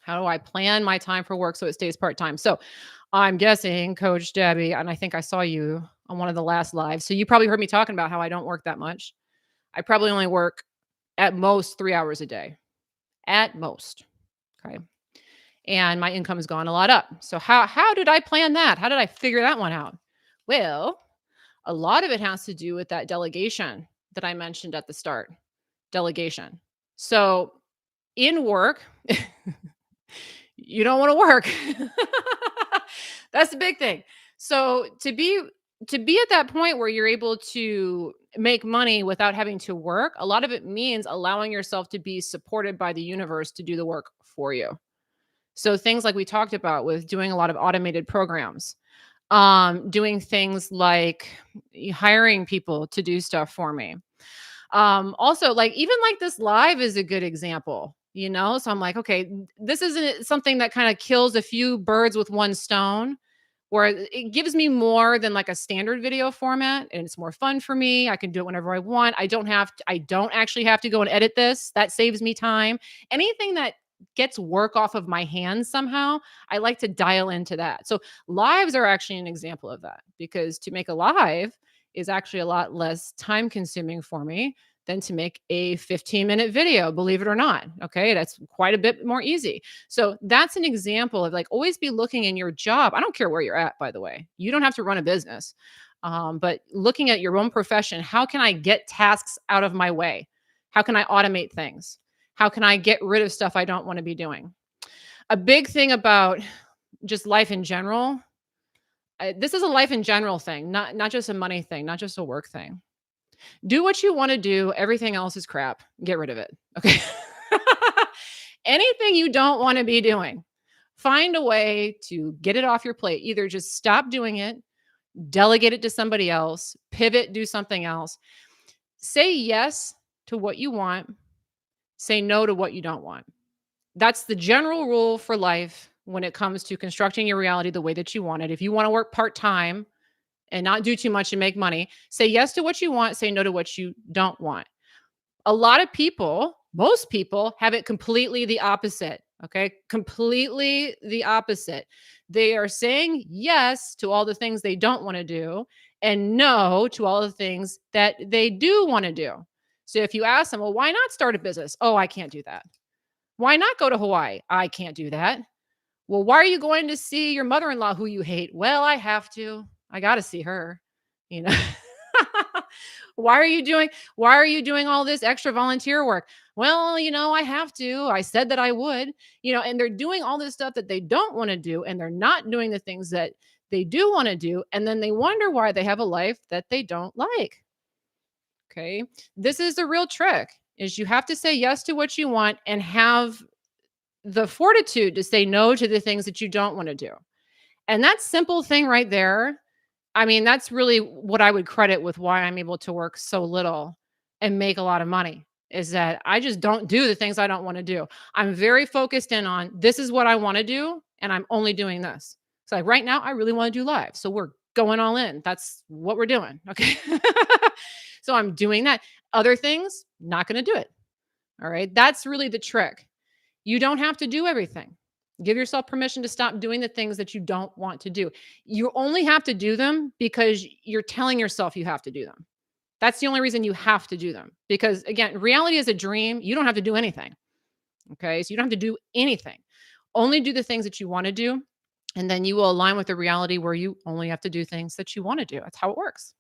Speaker 1: How do I plan my time for work so it stays part-time? So I'm guessing, Coach Debbie, and I think I saw you on one of the last lives. So you probably heard me talking about how I don't work that much. I probably only work at most 3 hours a day. At most. Okay. And my income has gone a lot up. So how did I plan that? How did I figure that one out? Well, a lot of it has to do with that delegation that I mentioned at the start. Delegation. So in work, you don't want to work. That's the big thing. So to be at that point where you're able to make money without having to work, a lot of it means allowing yourself to be supported by the universe to do the work for you. So things like we talked about with doing a lot of automated programs, doing things like hiring people to do stuff for me. Also, like even like this live is a good example, So I'm like, okay, this isn't something that kind of kills a few birds with one stone, where it gives me more than like a standard video format and it's more fun for me. I can do it whenever I want. I don't actually have to go and edit this. That saves me time. Anything that gets work off of my hands somehow, I like to dial into that. So lives are actually an example of that because to make a live is actually a lot less time consuming for me than to make a 15-minute video, believe it or not. Okay. That's quite a bit more easy. So that's an example of like always be looking in your job. I don't care where you're at, by the way. You don't have to run a business. But looking at your own profession, how can I get tasks out of my way? How can I automate things? How can I get rid of stuff I don't want to be doing? A big thing about just life in general, this is a life in general thing, not just a money thing, not just a work thing. Do what you want to do. Everything else is crap. Get rid of it. Okay. Anything you don't want to be doing, find a way to get it off your plate. Either just stop doing it, delegate it to somebody else, pivot, do something else. Say yes to what you want. Say no to what you don't want. That's the general rule for life when it comes to constructing your reality the way that you want it. If you want to work part time and not do too much and make money, say yes to what you want, say no to what you don't want. A lot of people, most people have it completely the opposite. Okay. Completely the opposite. They are saying yes to all the things they don't want to do and no to all the things that they do want to do. So if you ask them, well, why not start a business? Oh, I can't do that. Why not go to Hawaii? I can't do that. Well, why are you going to see your mother-in-law who you hate? Well, I have to. I got to see her. You know. why are you doing why are you doing all this extra volunteer work? Well, I have to. I said that I would. And they're doing all this stuff that they don't want to do and they're not doing the things that they do want to do and then they wonder why they have a life that they don't like. Okay? This is the real trick. Is you have to say yes to what you want and have the fortitude to say no to the things that you don't want to do. And that simple thing right there, I mean, that's really what I would credit with why I'm able to work so little and make a lot of money is that I just don't do the things I don't want to do. I'm very focused in on this is what I want to do and I'm only doing this. So like right now I really want to do live. So we're going all in. That's what we're doing. Okay. So I'm doing that. Other things, not going to do it. All right. That's really the trick. You don't have to do everything. Give yourself permission to stop doing the things that you don't want to do. You only have to do them because you're telling yourself you have to do them. That's the only reason you have to do them. Because again, reality is a dream. You don't have to do anything. Okay. So you don't have to do anything. Only do the things that you want to do. And then you will align with the reality where you only have to do things that you want to do. That's how it works.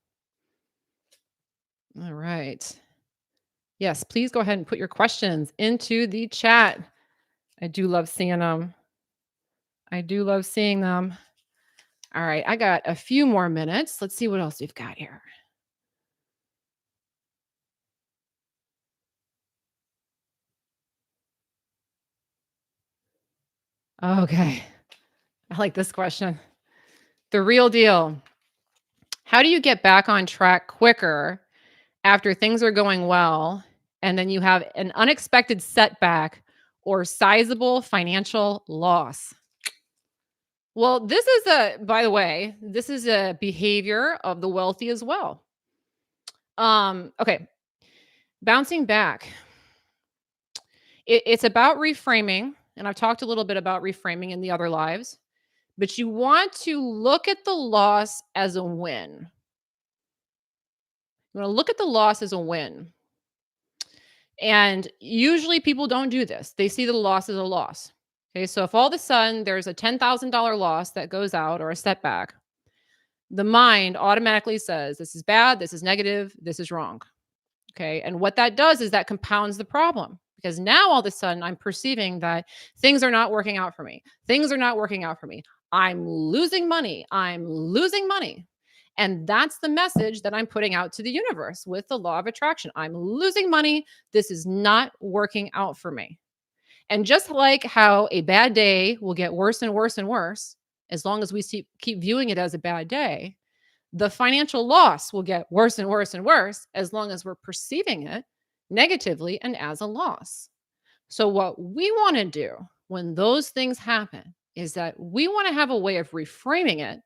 Speaker 1: All right. Yes, please go ahead and put your questions into the chat. I do love seeing them. I do love seeing them. All right, I got a few more minutes. Let's see what else we've got here. Okay. I like this question. The real deal. How do you get back on track quicker after things are going well and then you have an unexpected setback or sizable financial loss? Well, by the way, this is a behavior of the wealthy as well. Okay. Bouncing back. It's about reframing. And I've talked a little bit about reframing in the other lives, but you want to look at the loss as a win. You want to look at the loss as a win. And usually people don't do this. They see the loss as a loss. Okay. So if all of a sudden there's a $10,000 loss that goes out or a setback, the mind automatically says, this is bad, this is negative, this is wrong. Okay. And what that does is that compounds the problem because now all of a sudden I'm perceiving that things are not working out for me. Things are not working out for me. I'm losing money. I'm losing money. And that's the message that I'm putting out to the universe with the law of attraction. I'm losing money. This is not working out for me. And just like how a bad day will get worse and worse and worse, as long as we keep viewing it as a bad day, the financial loss will get worse and worse and worse as long as we're perceiving it negatively and as a loss. So, what we want to do when those things happen is that we want to have a way of reframing it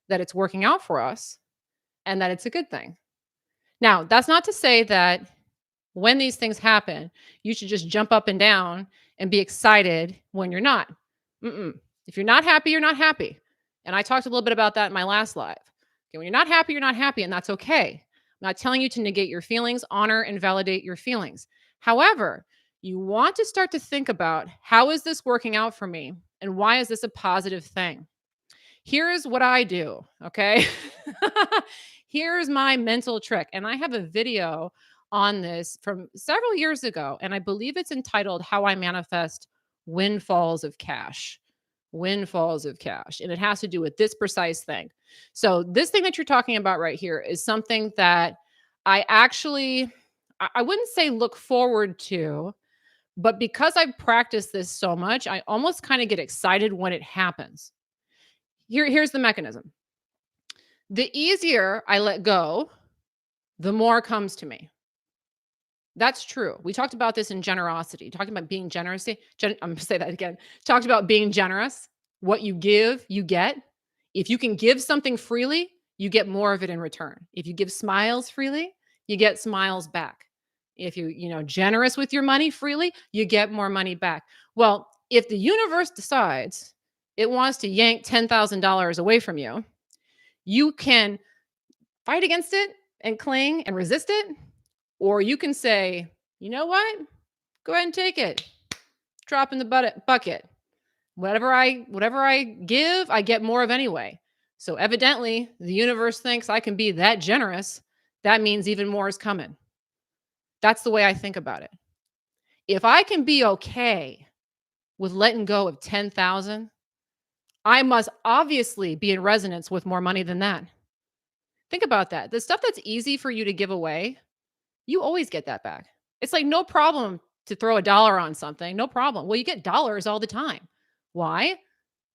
Speaker 1: that it's working out for us and that it's a good thing. Now, that's not to say that when these things happen, you should just jump up and down and be excited when you're not. Mm-mm. If you're not happy, you're not happy. And I talked a little bit about that in my last live. Okay, when you're not happy, you're not happy, and that's okay. I'm not telling you to negate your feelings, honor and validate your feelings. However, you want to start to think about how is this working out for me and why is this a positive thing? Here's what I do, okay? Here's my mental trick. And I have a video on this from several years ago, and I believe it's entitled How I Manifest Windfalls of Cash. Windfalls of cash. And it has to do with this precise thing. So, this thing that you're talking about right here is something that I actually, I wouldn't say look forward to, but because I've practiced this so much, I almost kind of get excited when it happens. Here's the mechanism. The easier I let go, the more comes to me. That's true. We talked about this in generosity, talking about being generous. I'm gonna say that again. Talked about being generous. What you give, you get. If you can give something freely, you get more of it in return. If you give smiles freely, you get smiles back. If generous with your money freely, you get more money back. Well, if the universe decides it wants to yank $10,000 away from you, you can fight against it and cling and resist it, or you can say, you know what? Go ahead and take it. Drop in the bucket. Whatever I give, I get more of anyway. So evidently, the universe thinks I can be that generous. That means even more is coming. That's the way I think about it. If I can be okay with letting go of 10,000, I must obviously be in resonance with more money than that. Think about that. The stuff that's easy for you to give away, you always get that back. It's like no problem to throw a dollar on something, no problem. Well, you get dollars all the time. Why?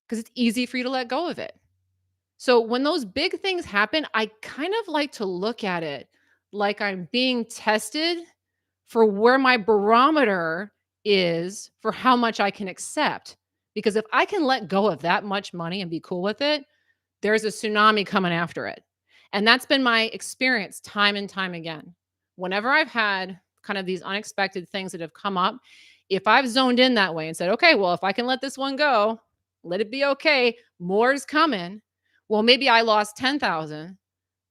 Speaker 1: Because it's easy for you to let go of it. So when those big things happen, I kind of like to look at it like I'm being tested for where my barometer is for how much I can accept. Because if I can let go of that much money and be cool with it, there's a tsunami coming after it. And that's been my experience time and time again. Whenever I've had kind of these unexpected things that have come up, if I've zoned in that way and said, okay, well, if I can let this one go, let it be okay, more is coming. Well, maybe I lost 10,000,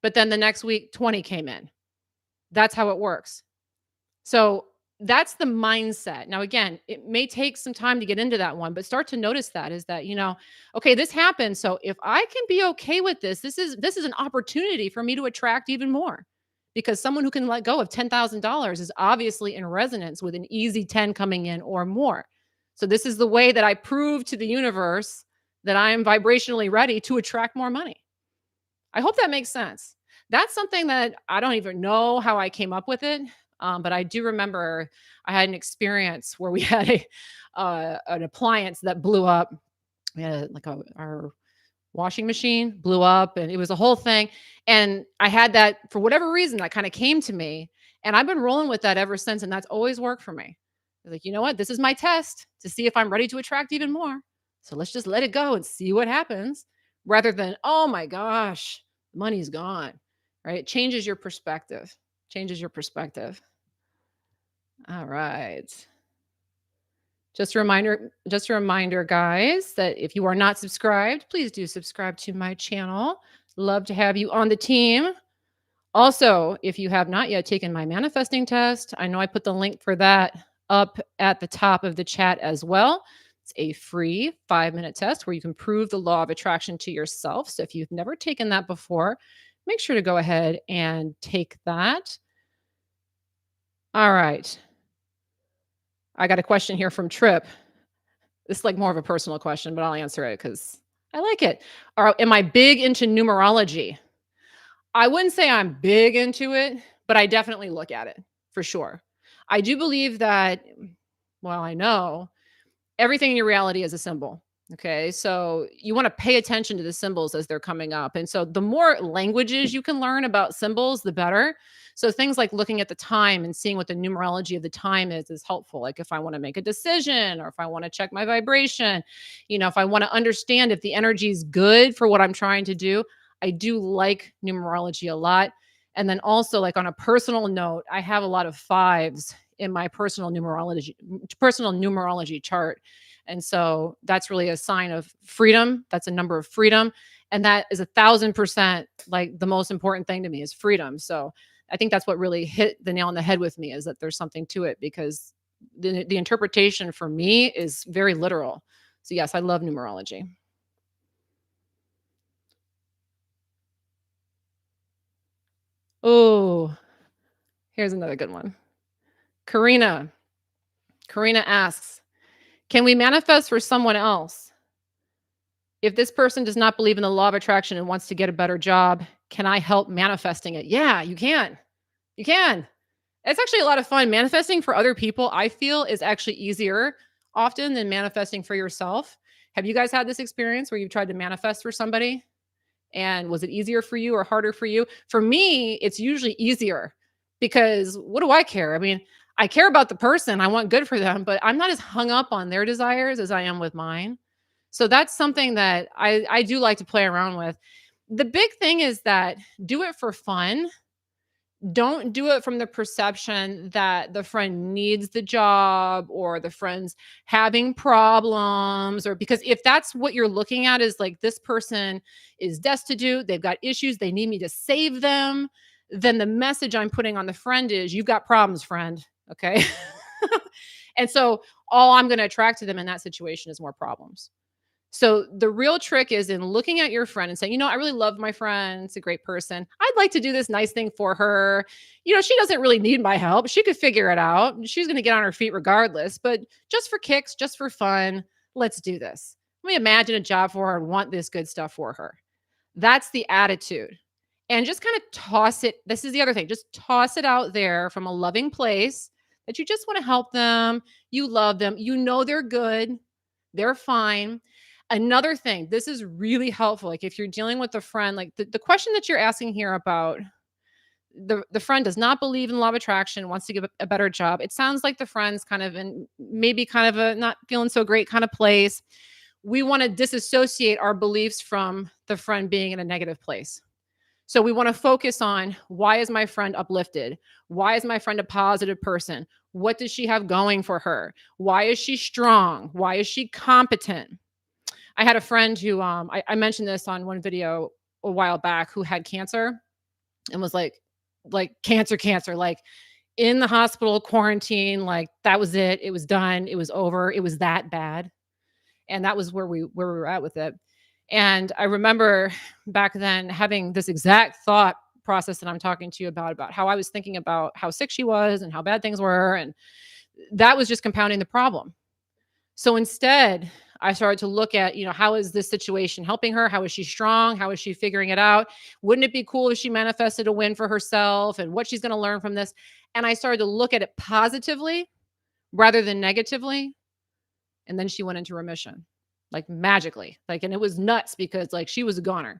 Speaker 1: but then the next week 20 came in. That's how it works. So that's the mindset. Now, again, it may take some time to get into that one, but start to notice that is that, okay, this happened. So if I can be okay with this is an opportunity for me to attract even more, because someone who can let go of $10,000 is obviously in resonance with an easy 10 coming in or more. So this is the way that I prove to the universe that I am vibrationally ready to attract more money. I hope that makes sense. That's something that I don't even know how I came up with it. But I do remember I had an experience where we had an appliance that blew up. We had our washing machine blew up, and it was a whole thing. And I had that for whatever reason that kind of came to me, and I've been rolling with that ever since. And that's always worked for me. Like, you know what? This is my test to see if I'm ready to attract even more. So let's just let it go and see what happens, rather than, oh my gosh, money's gone. Right? It changes your perspective. Changes your perspective. All right. Just a reminder, guys, that if you are not subscribed, please do subscribe to my channel. Love to have you on the team. Also, if you have not yet taken my manifesting test, I know I put the link for that up at the top of the chat as well. It's a free 5-minute test where you can prove the law of attraction to yourself. So if you've never taken that before, make sure to go ahead and take that. All right. I got a question here from Trip. This is like more of a personal question, but I'll answer it because I like it. Am I big into numerology? I wouldn't say I'm big into it, but I definitely look at it for sure. I do believe that, well, I know everything in your reality is a symbol. Okay. So you want to pay attention to the symbols as they're coming up. And so the more languages you can learn about symbols, the better. So things like looking at the time and seeing what the numerology of the time is helpful. Like if I want to make a decision or if I want to check my vibration, if I want to understand if the energy is good for what I'm trying to do, I do like numerology a lot. And then also, like on a personal note, I have a lot of fives in my personal numerology chart. And so that's really a sign of freedom. That's a number of freedom. And that is 1,000% like the most important thing to me is freedom. So I think that's what really hit the nail on the head with me, is that there's something to it, because the interpretation for me is very literal. So yes, I love numerology. Oh, here's another good one. Karina asks, can we manifest for someone else? If this person does not believe in the law of attraction and wants to get a better job, can I help manifesting it? Yeah, you can. You can. It's actually a lot of fun. Manifesting for other people, I feel, is actually easier often than manifesting for yourself. Have you guys had this experience where you've tried to manifest for somebody? And was it easier for you or harder for you? For me, it's usually easier, because what do I care? I mean, I care about the person, I want good for them, but I'm not as hung up on their desires as I am with mine. So that's something that I do like to play around with. The big thing is that do it for fun. Don't do it from the perception that the friend needs the job or the friend's having problems, or because if that's what you're looking at is like this person is destitute, they've got issues, they need me to save them, then the message I'm putting on the friend is you've got problems, friend. Okay. And so all I'm going to attract to them in that situation is more problems. So the real trick is in looking at your friend and saying, I really love my friend. It's a great person. I'd like to do this nice thing for her. She doesn't really need my help. She could figure it out. She's going to get on her feet regardless, but just for kicks, just for fun, let's do this. Let me imagine a job for her and want this good stuff for her. That's the attitude. And just kind of toss it. This is the other thing. Just toss it out there from a loving place that you just want to help them. You love them. They're good. They're fine. Another thing, this is really helpful. Like if you're dealing with a friend, like the question that you're asking here about the friend does not believe in law of attraction, wants to give a better job. It sounds like the friend's kind of in maybe kind of a not feeling so great kind of place. We want to disassociate our beliefs from the friend being in a negative place. So we want to focus on why is my friend uplifted? Why is my friend a positive person? What does she have going for her? Why is she strong? Why is she competent? I had a friend who I mentioned this on one video a while back who had cancer and was like cancer, like in the hospital, quarantine, like that was it. It was done. It was over. It was that bad. And that was where we were at with it. And I remember back then having this exact thought process that I'm talking to you about how I was thinking about how sick she was and how bad things were. And that was just compounding the problem. So instead, I started to look at, how is this situation helping her? How is she strong? How is she figuring it out? Wouldn't it be cool if she manifested a win for herself and what she's going to learn from this? And I started to look at it positively rather than negatively. And then she went into remission, like magically. And it was nuts because like she was a goner,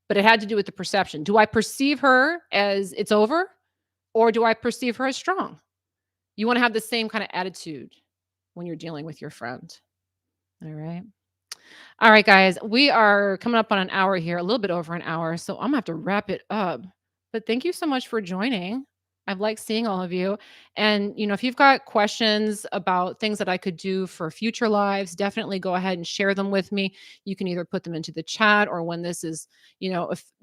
Speaker 1: but it had to do with the perception. Do I perceive her as it's over or do I perceive her as strong? You want to have the same kind of attitude when you're dealing with your friend. All right. All right, guys. We are coming up on an hour here, a little bit over an hour. So I'm going to have to wrap it up. But thank you so much for joining. I've liked seeing all of you. And, if you've got questions about things that I could do for future lives, definitely go ahead and share them with me. You can either put them into the chat or when this is,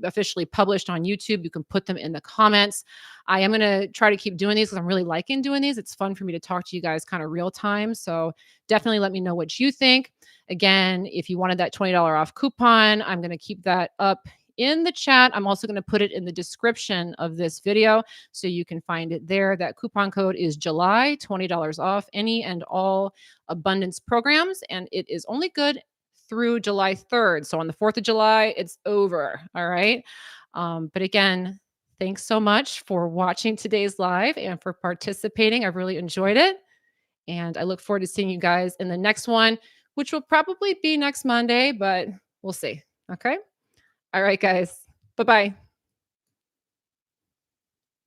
Speaker 1: officially published on YouTube, you can put them in the comments. I am going to try to keep doing these because I'm really liking doing these. It's fun for me to talk to you guys kind of real time. So definitely let me know what you think. Again, if you wanted that $20 off coupon, I'm going to keep that up in the chat. I'm also going to put it in the description of this video so you can find it there. That coupon code is July, $20 off any and all abundance programs. And it is only good through July 3rd. So on the 4th of July, it's over. All right. But again, thanks so much for watching today's live and for participating. I've really enjoyed it. And I look forward to seeing you guys in the next one, which will probably be next Monday, but we'll see. Okay. All right, guys. Bye-bye.